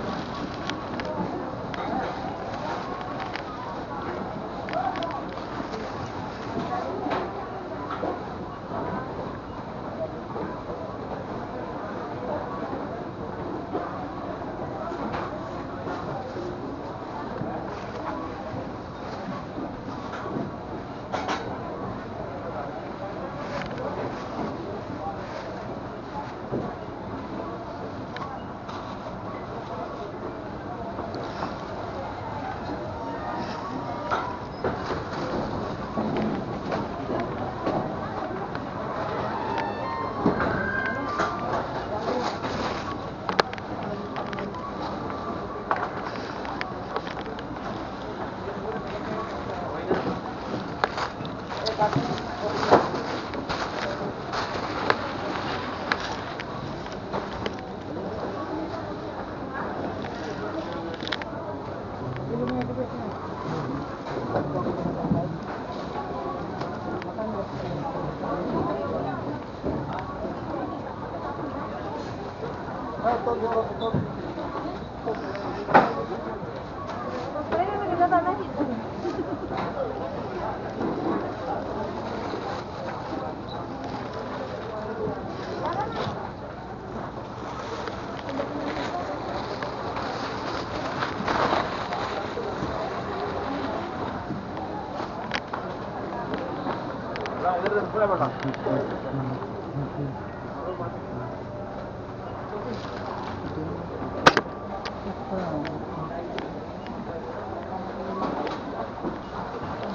Ang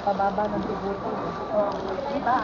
pababa ng tubuto. Diba?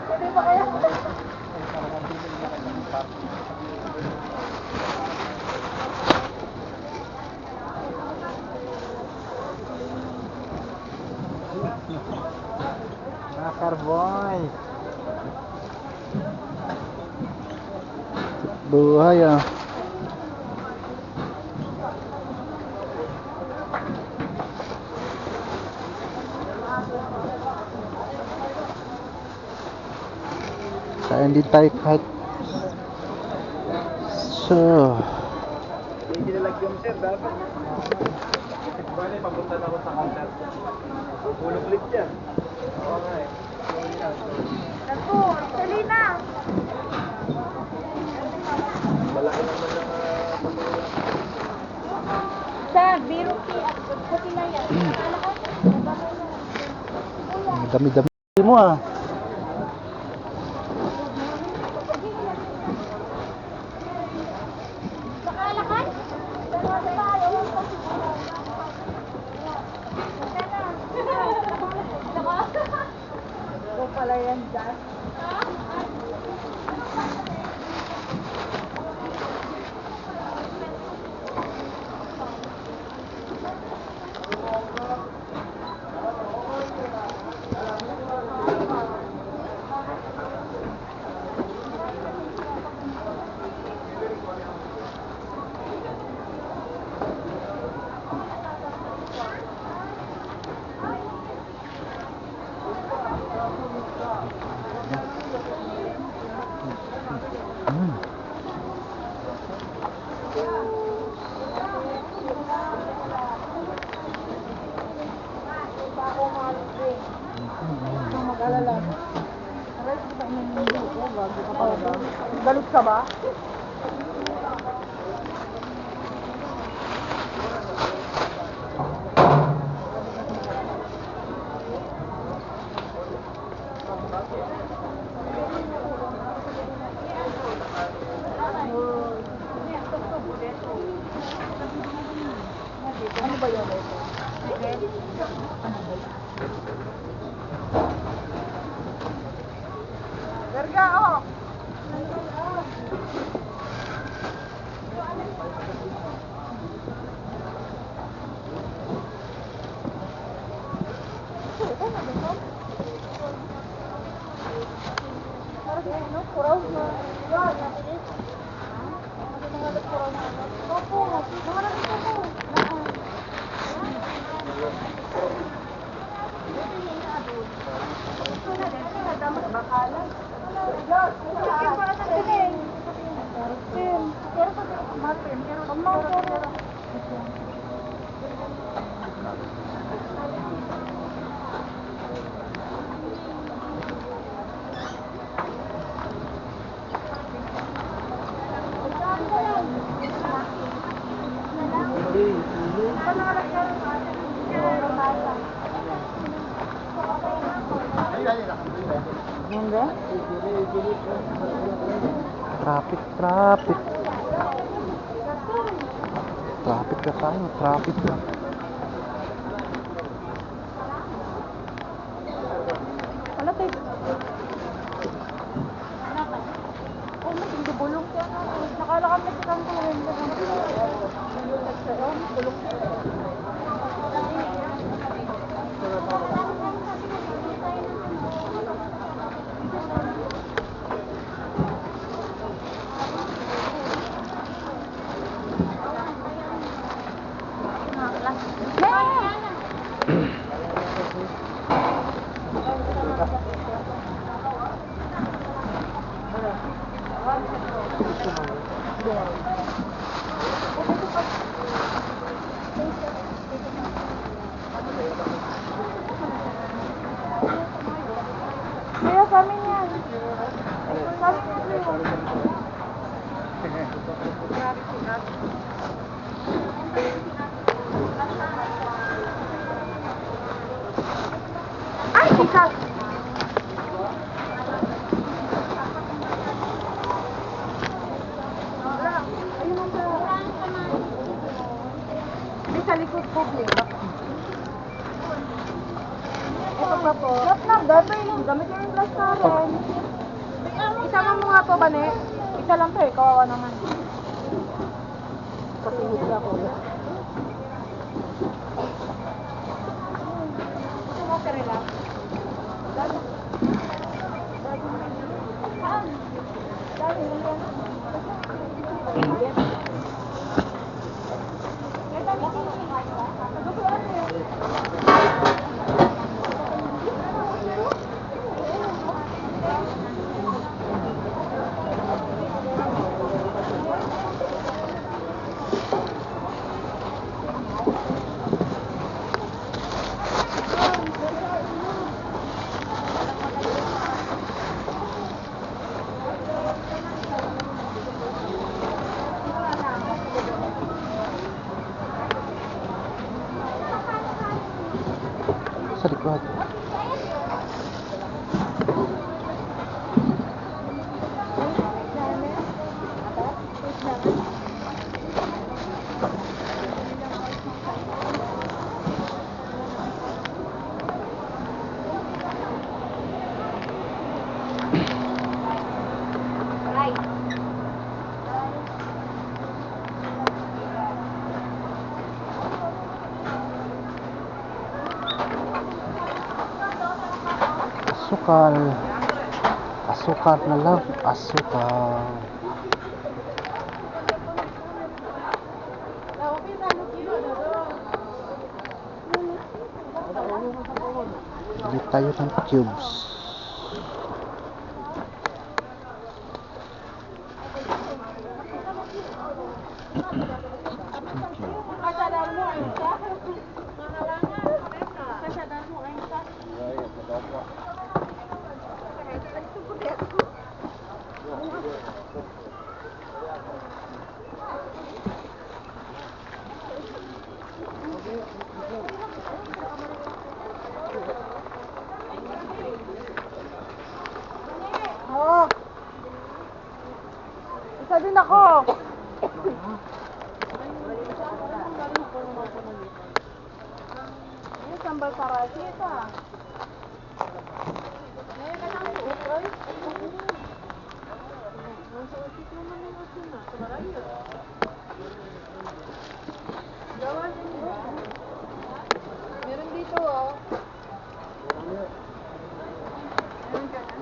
Pwede ba kaya? Carboy. Buhay ah. Kain din tayo kahit so Hindi nilagyan sir, dapat. Bale, papunta na ako sa counter. Pulong ulit yan. Oo nga eh. Naku, tuloy na. Malaki naman ng patuloy. Sa biro at puti na yan. ang dami-dami mo ah. Nakalakad? Pero tayo. Ito pala yan dyan. Mag-alala. Aray, kita mo yung mundo ko. Bago ka pa ba? Galit ka ba? Hanggang? Traffic, traffic. Traffic na tayo, traffic na. Wala tayo. Oh, mas hindi bulong siya. Nakalakam na siya kang kumain ka. Bulong siya. Kaya sa amin yan. Sa amin yan. Ay, sikat! Wala. Ayun ang sa... Hindi sa likod po, please. Ito pa po. Gamit yung glass natin. Isama mo nga po, Bane. Isa lang to eh, kawawa naman. Pasingit ako. Okay, relax. Sa likod. Asukal. Asukal na lang. Asukal. Bili tayo ng cubes. Oh. Isa din ako. Ini sambal sarasi ito ah. Ngayon ka lang uukay. Meron dito oh. Meron ka na?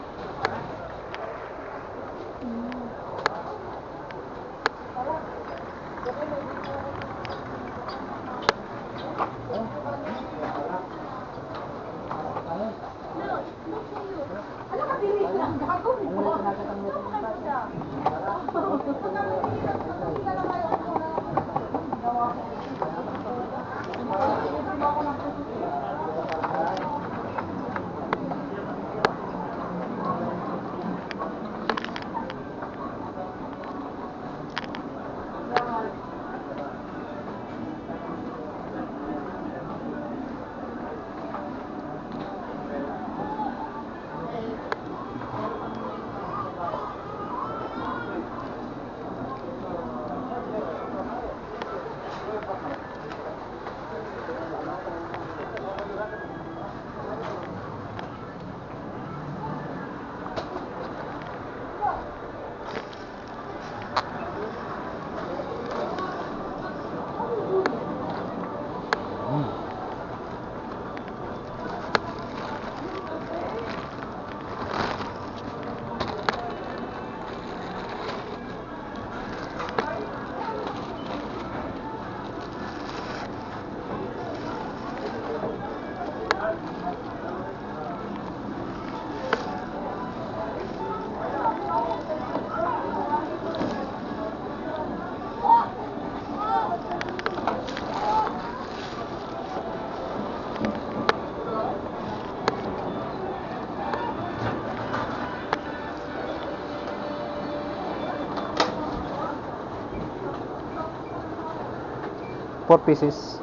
4 pieces.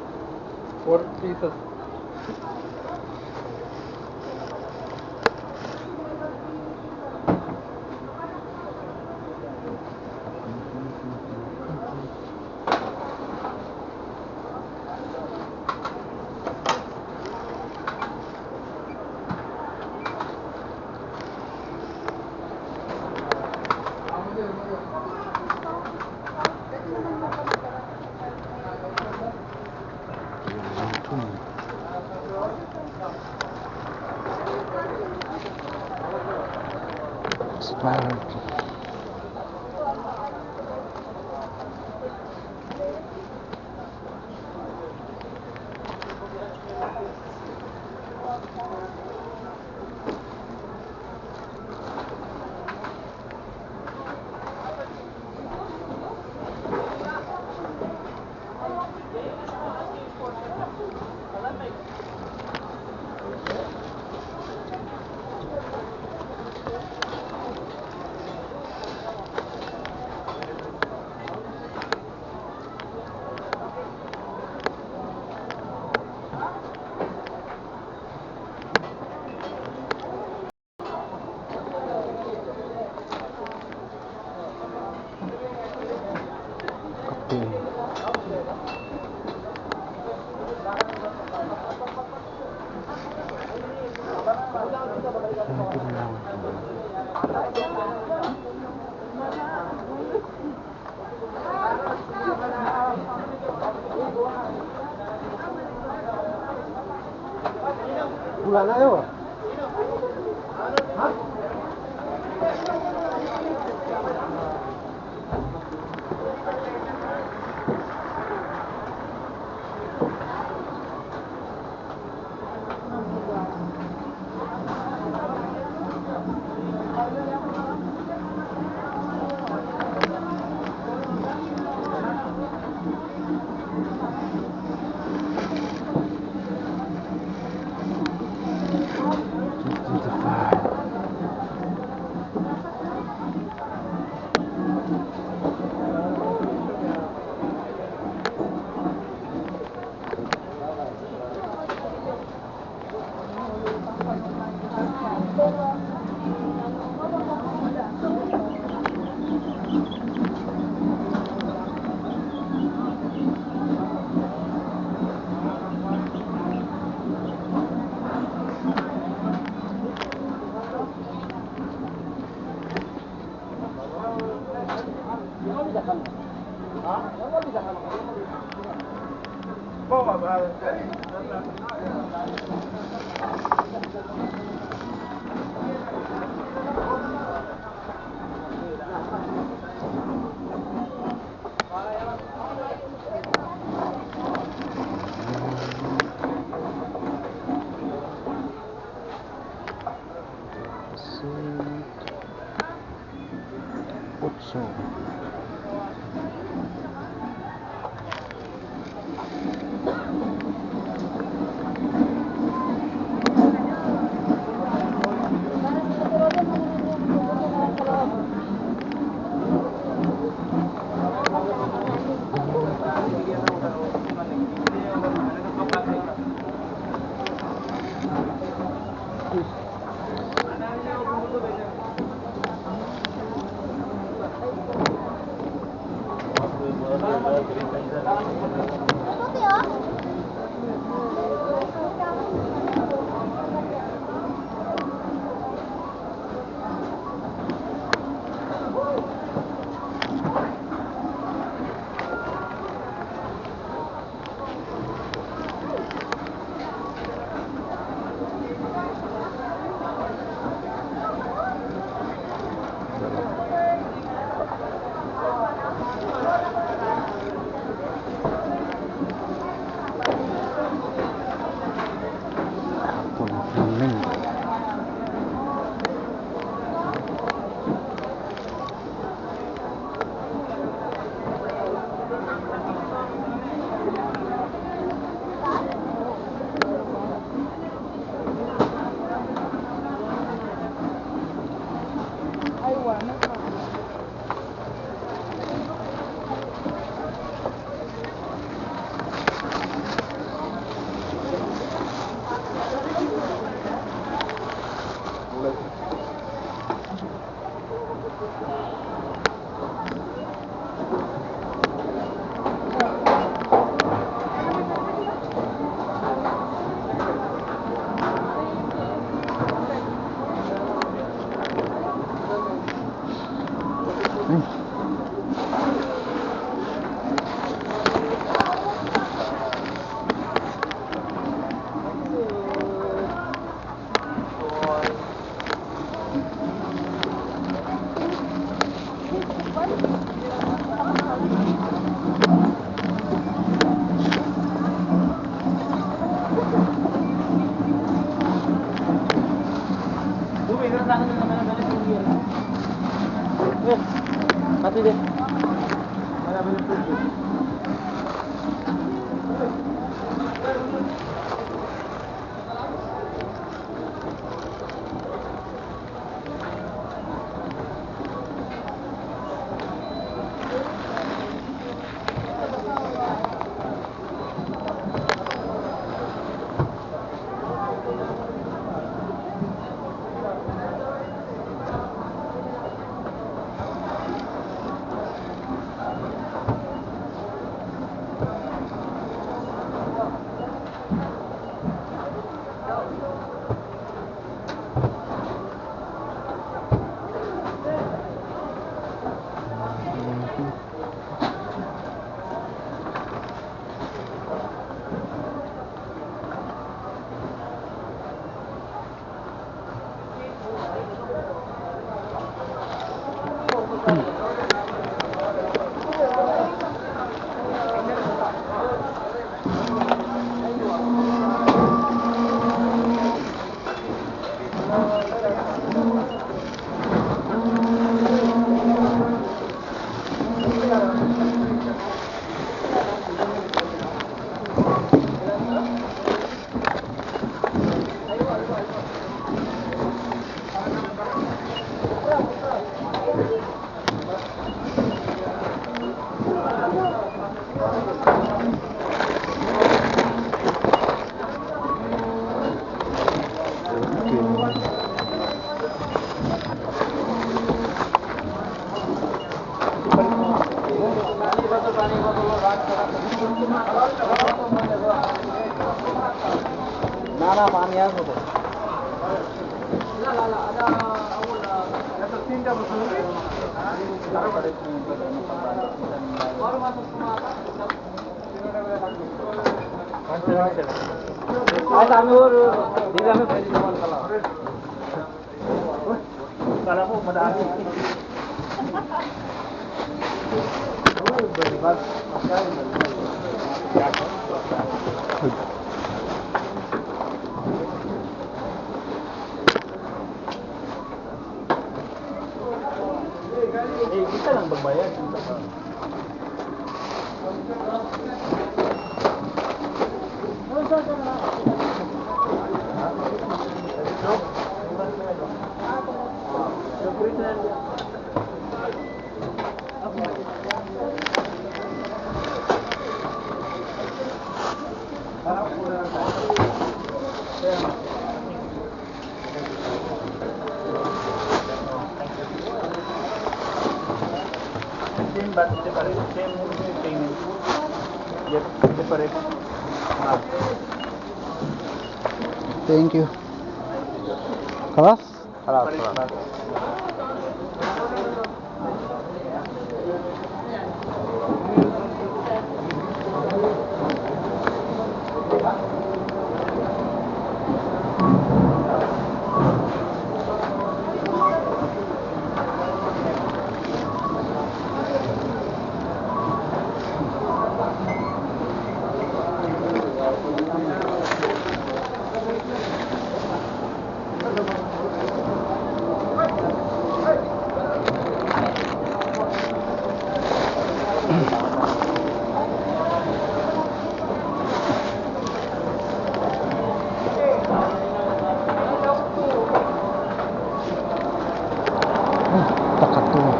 4 pesos. Wala na yun. So Nana, paano yan mo? Ay, kami di kami pwede naman pala. Kala ko madami. Kita lang magbayad. Same but different. Same payment. Yep, different. Thank you. Kalas? Different. Takatuhan.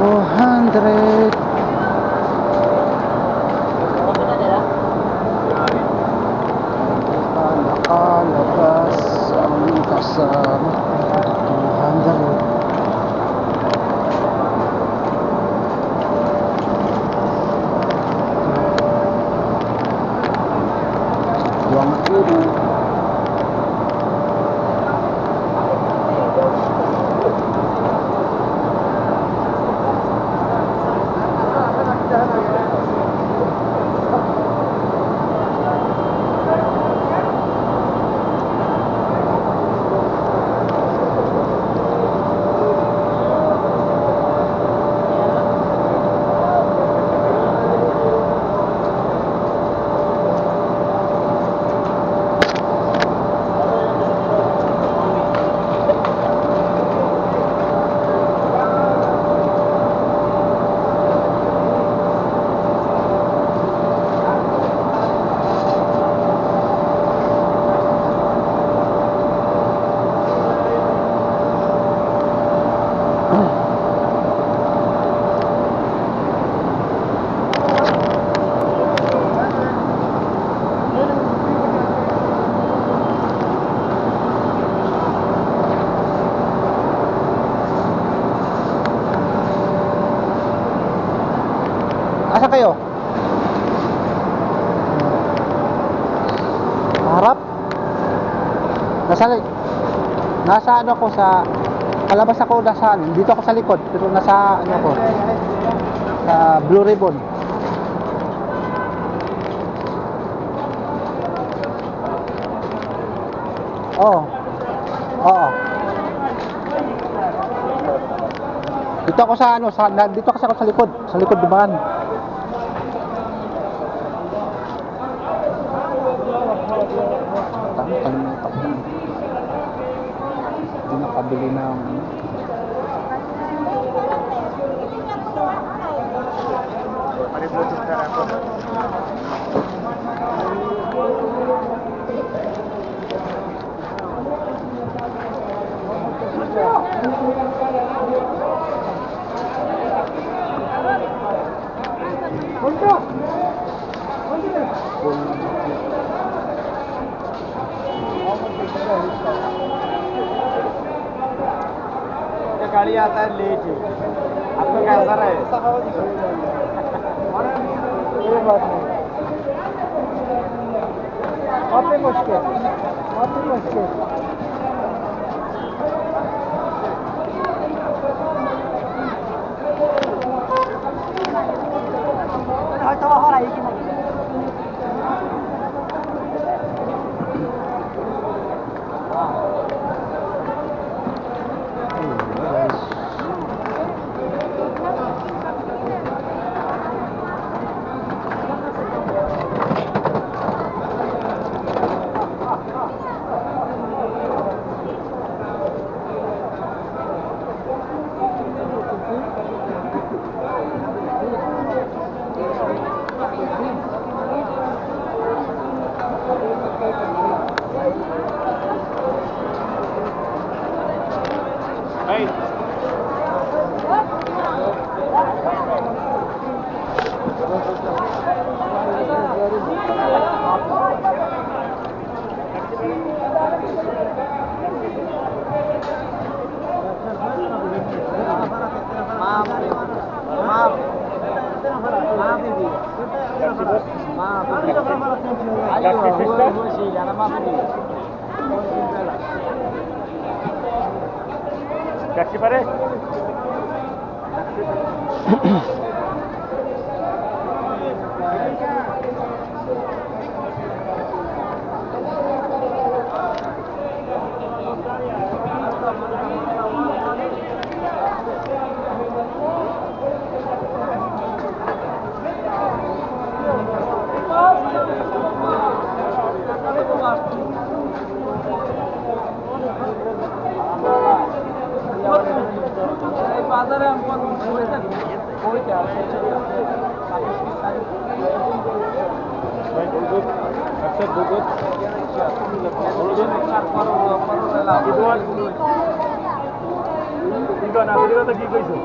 $200. Nakalabas ang kasama. $200. Buang kiri. Asa kayo? Harap? Nasa ano ko sa palabas ako, nasa dito ako sa likod, pero nasa ano ko sa Blue Ribbon. Oo. Oo. Dito ako sa ano, dito kasi ako sa likod dumaan. Hindi nakabili ng Bluetooth na ako. गाड़ी आता है लेट है आपका माफी मुश्किल माफी मुश्किल Taxi pare? বাজারে আমার ওইটা নাতির কথা কি কইছো?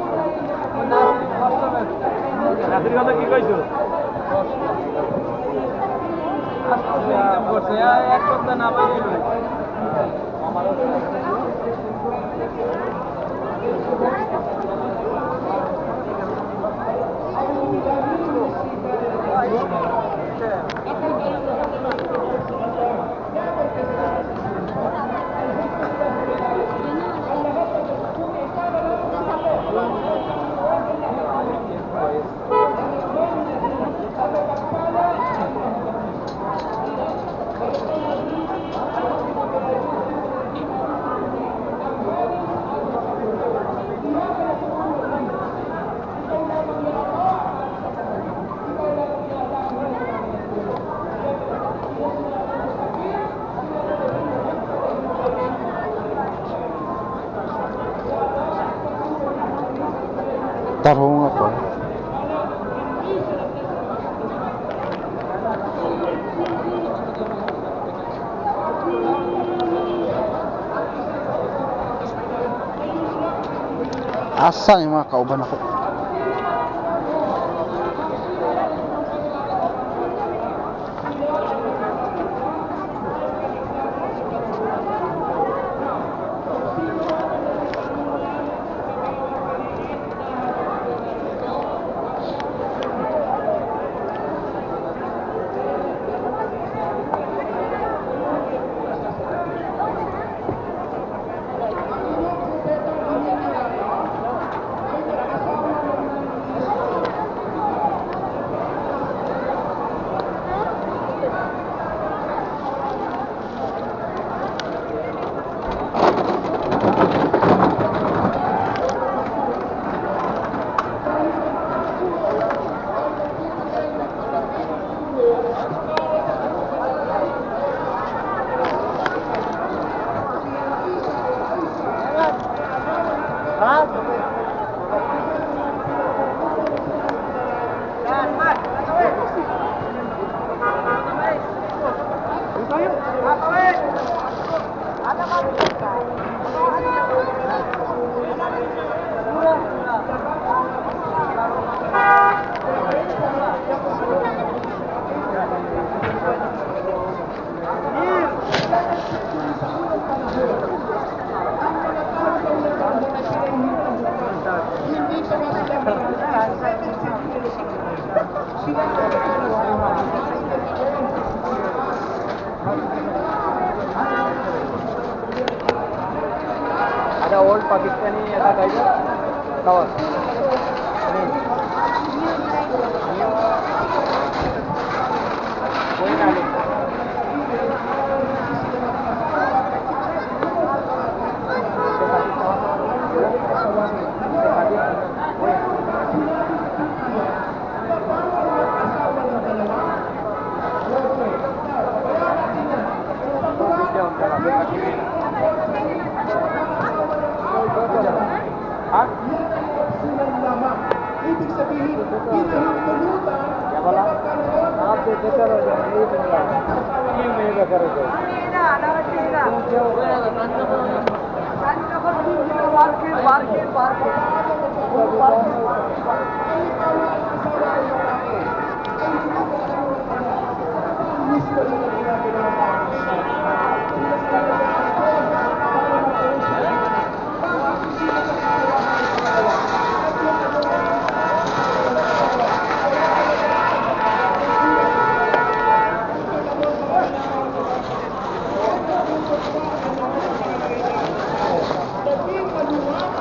নাতির কথা কি কইছো? এক সপ্তাহ না পাই Tarong ako. Asa yung mga kauban ako? Ada old Pakistani ada tiger? Kawan. कोई ना ले Hah? Ibig sabihin, pinahintulutan क्या बोला? आप बेटे करो जो नहीं बोला ये मेरा करो जो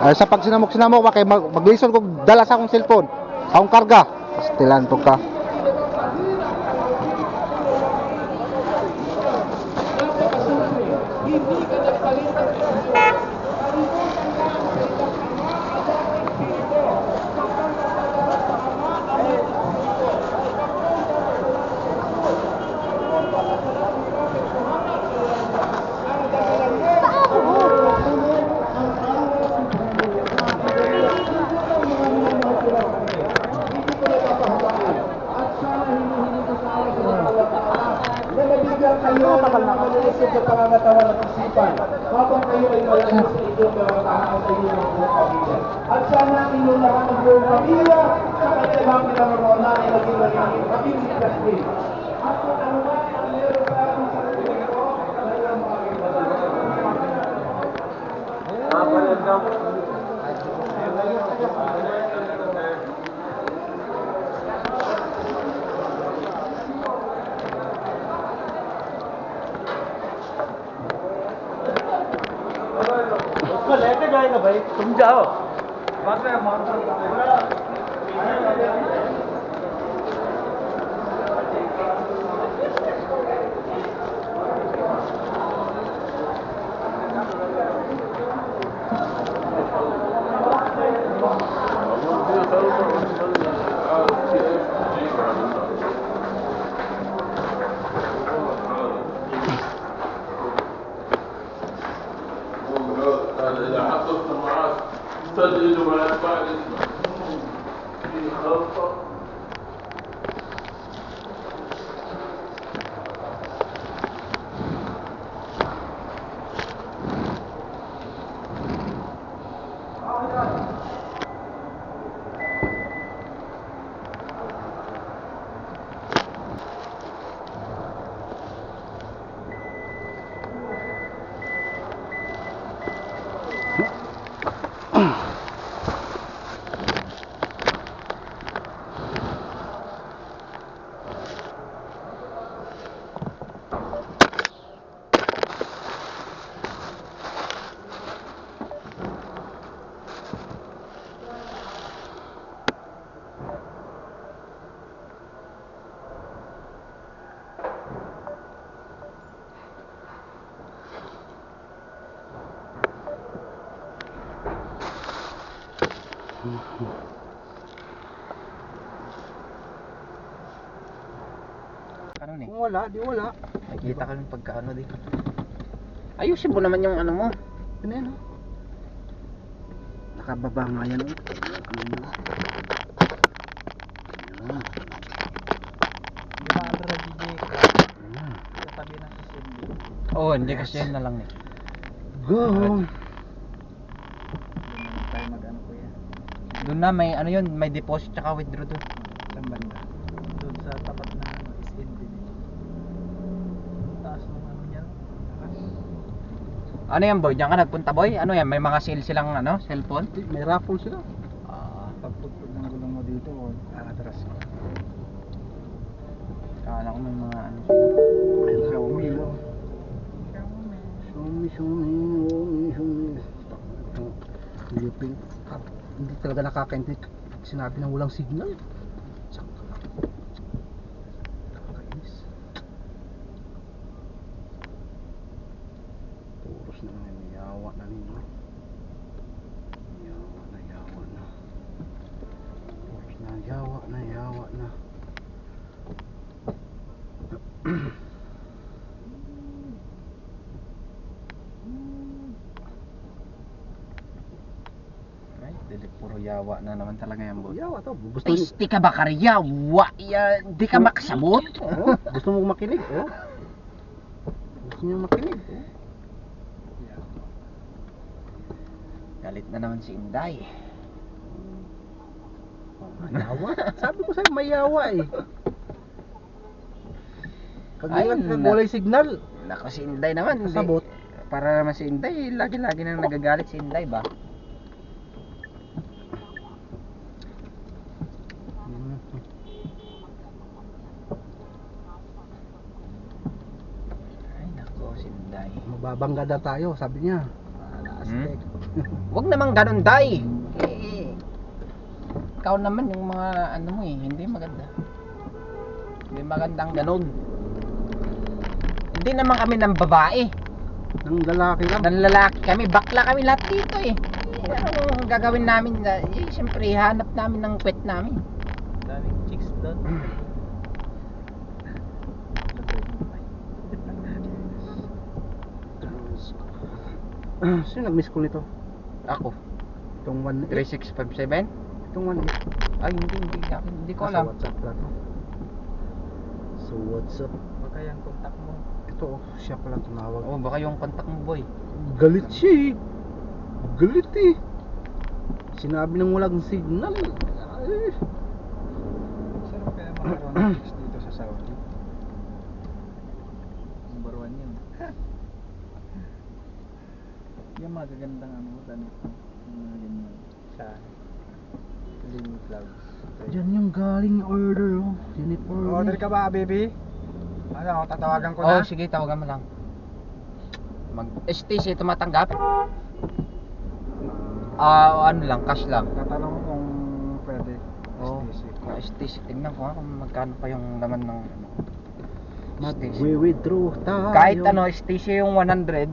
Ay, sa pag sinamok ba kay maglison ko dala sa akong cellphone. Akong karga. Stilan to ka. kayo ng malilisip sa pangangatawan at isipan habang kayo ay malakas sa inyong mga tahanan sa inyong buong pamilya. At sana inyong lahat ng buong pamilya sa kanilang pinamamalaan ay maging mabilis din. At kung ano man ang meron sa ating sa ito, talagang उसको लेके जाएगा भाई तुम जाओ बाद में إذا حطيت معاه تدريج ولا تبع الاسم في خلطة Ano ni? Kung wala, di wala. Nakikita ka ng pagkaano dito. Ayusin mo naman yung ano mo. Ano yan, oh? Nakababa nga yan, oh. Ayan. Di ba ang DJ Ayan. sa tabi ng assembly? Oo, hindi kasi yun na lang eh. Go! Tayo mag-ano ko yan. Doon na may ano yun, may deposit tsaka withdraw doon. Saan banda? Doon sa tapat ng SND. Taas ng ano niyan. Ano yan boy? Diyan ka nagpunta boy? Ano yan? May mga sale silang ano, cellphone? May raffle sila. Ah, Pagputpud ng gulong mo dito. doon. Atras ko. Kala ko may mga ano. Ay, Xiaomi, no? Xiaomi. Philippine. Hindi talaga nakakaintindi. Sinabi na walang signal. Sakto lang. Nakakainis. Puros na nga, yawa na ninyo. Yawa na. Puros na, yawa na. Ay, dili puro yawa na naman talaga yan, boss. Yawa to. Gusto Ay, di ka ba karyawa? Di ka makasabot? Oh, gusto mo makinig? Oh. Gusto niyo makinig? Oh. Galit na naman si Inday. Yawa? Sabi ko sa'yo, may yawa eh. Pag Ay, walay signal, Nako, si Inday naman. hindi. sabot. Para naman si Inday, lagi-lagi nang nagagalit si Inday ba? Ay, nako, si Inday. Mababangga na tayo, sabi niya. Hmm? Huwag naman ganun, Day. Ikaw naman yung mga ano mo eh, hindi maganda. Hindi magandang ganun. Hindi naman kami ng babae. Ng lalaki lang. Ng lalaki kami, bakla kami lahat dito eh. Ano gagawin namin? Siyempre, hanap namin ng pet namin. Daming chicks doon. Sino nag-miss call nito? Ako, Itong 1 3657? Itong 1 Ay, hindi ko Sa alam. WhatsApp pala to. So what's up? Baka yung contact mo. Ito, siya pala tumawag. Oh, baka yung contact mo, boy. Galit siya eh. Galit eh. Sinabi nang walang signal. Ay. Sarap kaya makaroon ng chicks dito sa Saudi. Number 1 yun. Yung magagandang ano, ganito. Yung mga ganyan. Sa Ling Clouds. Diyan yung galing order oh. Uniform. Order ka ba, baby? Ano, tatawagan ko Oh, na. sige, tawagan mo lang. Mag-STC tumatanggap? Ano lang, cash lang. Tatanong ko kung pwede. Oh, STC. STC. Tingnan ko nga kung magkano pa yung laman ng ano. STC. Mag-withdraw tayo. Kahit ano, STC yung 100.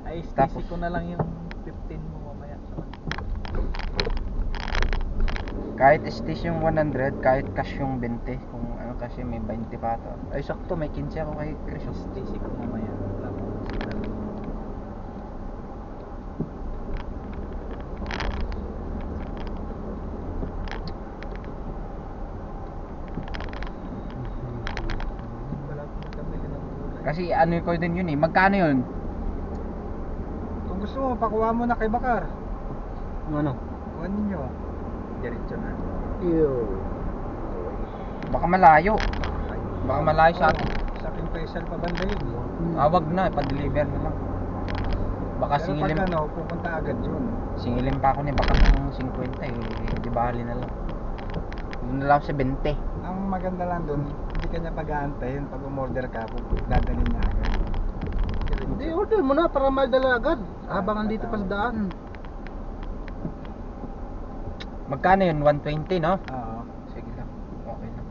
Ay, STC Tapos- ko na lang yung 15 mo mamaya. Kahit STC yung 100, kahit cash yung 20. Kung ano kasi may 20 pa ito. Ay, sakto, may 15 ako kay Chris. STC ko mamaya. Wala ko. Wala ko magkabili ng gulay. Kasi ano ko din yun eh. Magkano yun? Kung gusto mo, pakuha mo na kay Bakar. Ano? Kuha ninyo. Diretso na. Ew. Baka malayo. Baka malayo sa atin. Sa akin Faisal pa banda yun. Wag na, pa-deliver na lang. Baka Pero singilin, pag ano, pupunta agad yun. singilin pa ako ni baka ng 50 eh. Di bali na lang. Doon na lang sa 20. Ang maganda lang dun, hindi ka niya pag-aantayin. Pag umorder ka, dadalhin niya agad. Hindi, order mo na para madala agad. Habang andito pa sa daan. Magkano yun? 120, no? Oo. Sige lang. Okay lang.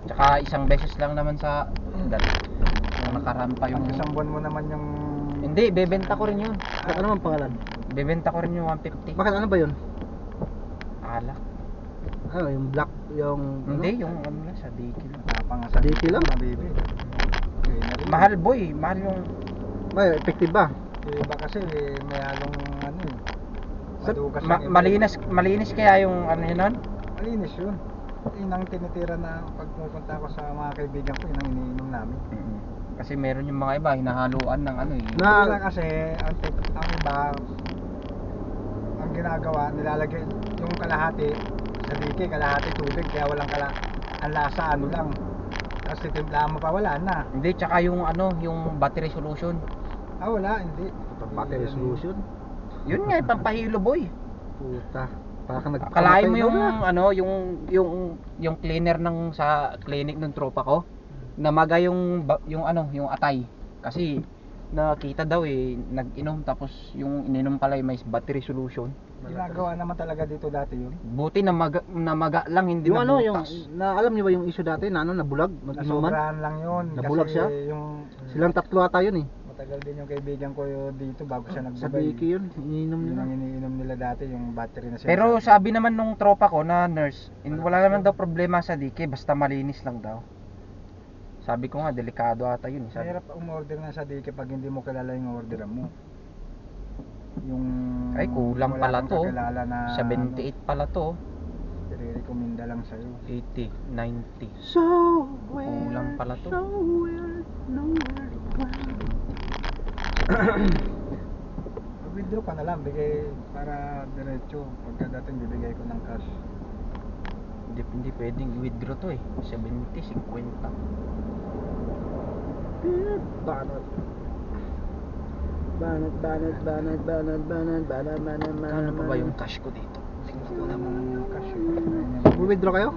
Tsaka isang beses lang naman sa yung nakaraan pa yung... Pag isang buwan mo naman yung... Hindi, bebenta ko rin yun. Ano naman pangalan? Bebenta ko rin yung 150. Bakit ano ba yun? Alak. Ano, yung black, yung... Hindi, yung ano lang, sa diki lang. Napangasan Dito lang? na baby. Okay, na rin. Mahal boy, mahal yung... May effective ba? Yung iba kasi may halong ano eh. Madugas yung iba. Malinis kaya yung ano yun nun? Malinis yun. Yun ang tinitira na pag pupunta ko sa mga kaibigan ko, yun ang iniinom namin. Kasi meron yung mga iba, hinahaluan ng ano eh. Na- Wala kasi, ang iba, ang ginagawa, nilalagay yung kalahati sa dike, kalahati tubig, kaya walang ang lasa ano lang. Tapos titimplahan mo pa, wala na. Hindi, tsaka yung ano, yung battery solution. Wala, hindi. Battery solution? Yun nga, pampahilo boy. Puta. Parang Akalain mo nagkamatay yung daw na. ano, yung cleaner ng sa clinic ng tropa ko. Namaga yung ano, yung atay. Kasi nakita daw nag-inom tapos yung ininom pala may battery solution. Ginagawa naman talaga dito dati yun. Buti namaga lang, hindi Yung ano, yung, nabutas. alam niyo ba yung issue dati na ano, nabulag, mag-inuman? Nasobrahan lang yun. Nabulag kasi siya? Yung Silang tatlo ata yun eh. matagal din yung kaibigan ko yun dito bago siya Sa nagbabay. Biki yun, iniinom Yun nila. ang iniinom nila dati, yung battery na Pero sabi naman nung tropa ko na nurse, wala naman daw problema sa dike, basta malinis lang daw. Sabi ko nga, delikado ata yun. Sabi. mahirap umorder na sa dike pag hindi mo kilala yung orderan mo. Yung Ay, kulang wala pala kang to. kakilala na 78 pala to. i-recommenda lang sa'yo. 80, 90. So, Kulang pala to. nowhere to Withdraw ka na lang, bigay para diretso. Pagkadating bibigay ko ng cash. Hindi pwedeng i-withdraw to 70, 50. Banat. Banat. Kano pa ba yung cash ko dito? Gusto naman yung cash. Withdraw kayo?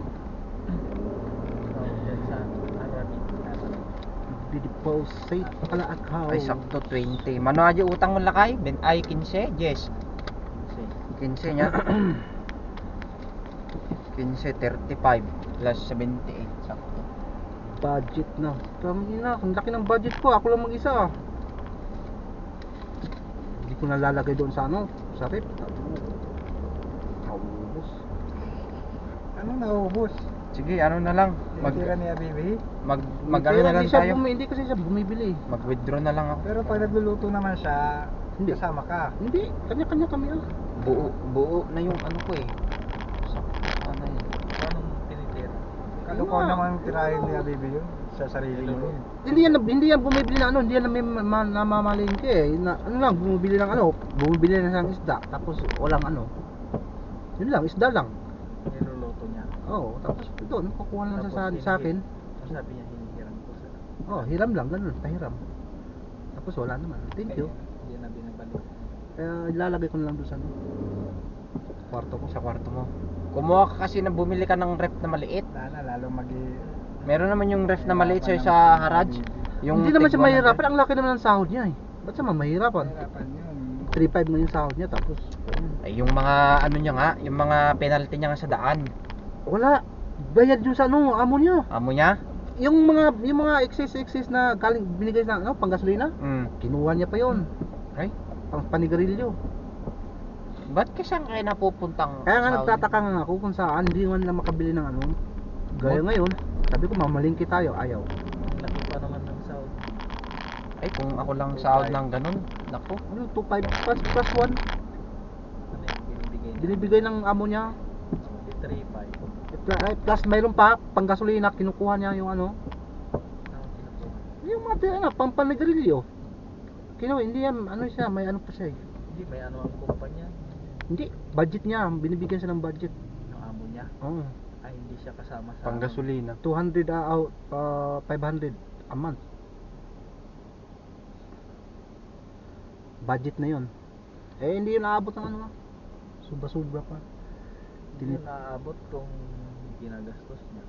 Deposit pala account. Ay, sakto 20. Mano aja utang mo lakay? Ay, 15, yes. 15 niya. 15, 35 plus 78. Sakto. Budget na. Tama na, ang laki ng budget ko. Ako lang mag-isa. Hindi ko nalalagay doon sa ano, sa rep. Naubos. Anong naubos? Sige, ano na lang. Tira ni Abibi? Mag Pero ano na lang hindi siya tayo. hindi kasi siya bumibili. Mag-withdraw na lang ako. Pero pag nagluluto naman siya, Hindi. kasama ka. Hindi, kanya-kanya kami ah. Buo na yung ano ko Sakto ano yun. Anong tinitira? Kalukuhan Ano? naman tirahin ni Abibi yun. Sa sarili mo yun. Hindi yan bumibili ng ano, hindi yan namamalingke eh. Ano lang, bumibili ng ano, bumibili na ng isda, tapos walang ano. Yun lang, isda lang. Niluluto niya. Oo, tapos doon, kukuha lang sa akin. Ang sabi niya, hinihiram ko sa... Oh, hiram lang, ganun, pahiram. Tapos wala naman. Thank you. Hindi na binabalik. Kaya ilalagay ko na lang doon sa ano, kwarto ko. Sa kwarto mo. Kumuha ka kasi na bumili ka ng ref na maliit. Sana lalo Meron naman yung ref na maliit sa garage. Yung Hindi naman tig siya 100. mahirapan, ang laki naman ng sahod niya eh. Ba't siya mahirapan? Hirapan yun. 3.5 na yung sahod niya, tapos Ay, yung mga ano niya nga, yung mga penalty niya nga sa daan. wala. Bayad yung sa ano, amo niya. Amo niya? Yung mga excess na galing binigay na ano, panggasolina, kinuha niya pa 'yon. Ay, Pang panigarilyo. ba't kasi saan kayo napupuntang Kaya nga Saudi? nagtataka nga ako kung saan hindi man lang makabili ng ano. Gaya ngayon, sabi ko mamalingki tayo, ayaw. Laki pa naman ng sahod. Ay, kung ako lang sahod ng ganun, naku. Ano, 2.5 plus 1 Ano yung binibigay niya? binibigay ng amo niya. 3.5. Plus mayroon pa panggasolina, kinukuha niya yung ano, Ano kinukuha? yung mga pampanigarilyo. Kinuha, hindi yan, ano siya, may ano pa siya eh. Hindi, may ano ang kumpanya. Hindi, budget niya, binibigyan siya ng budget. Yung amo niya. Oo. Ay, hindi siya kasama sa... Panggasolina. 200 out, 500 a month. Budget na 'yon. Eh hindi 'yun naabot ng ano. Sobra-sobra pa. Hindi yun naaabot kung ginagastos niya.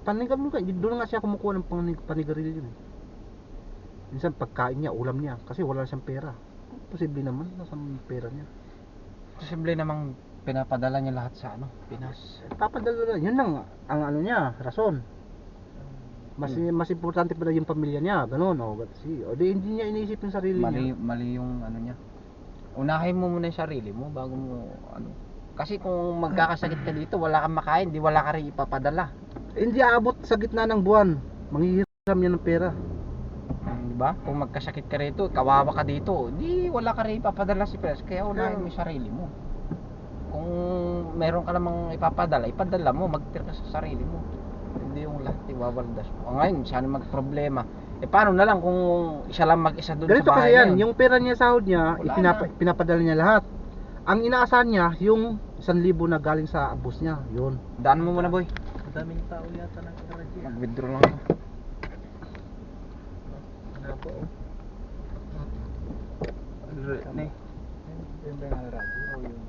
Panigar mo ka, doon nga siya kumukuha ng panigarilyo yun. Minsan pagkain niya, ulam niya, kasi wala na siyang pera. Posible naman, nasa pera niya. Posible namang pinapadala niya lahat sa ano, Pinas. Papadala na, yun lang ang ano niya, rason. Mas importante pa na yung pamilya niya, ganun, o di hindi niya iniisip yung sarili niya. Mali yung ano niya. Unahin mo muna yung sarili mo bago mo ano. Kasi kung magkakasakit ka dito, wala kang makain, di wala ka rin ipapadala. Hindi aabot sa gitna ng buwan, manghihiram niya ng pera. Di ba? Kung magkasakit ka rito, kawawa ka dito, di wala ka rin ipapadala si Pinas. Kaya unahin mo yung sarili mo. Kung meron ka namang ipapadala, ipadala mo, magtira ka sa sarili mo. Hindi yung lahat iwawaldas mo. Ngayon, sana magproblema. Paano na lang kung isa lang mag-isa doon Ganito sa kasi bahay yan, na yun? yung pera niya sahod niya, Wala pinapadala niya lahat. Ang inaasahan niya, yung 1,000 na galing sa boss niya, yun. Daan mo muna, boy. Ang daming tao yata ng garage. Mag-withdraw lang ako. Ano po? Ne. Yung ba yung radyo o yung...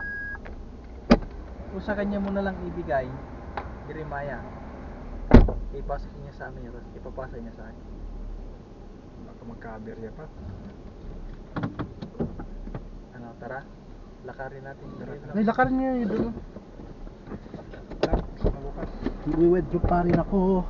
O sa kanya mo na lang ibigay, Jeremiah. Ipasok niya sa amin, tapos ipapasa niya sa akin. Baka magka-cover niya pa. Ano, tara? Lakarin natin. Ay, lakarin niyo yun doon. Bukas. I-withdraw pa rin ako.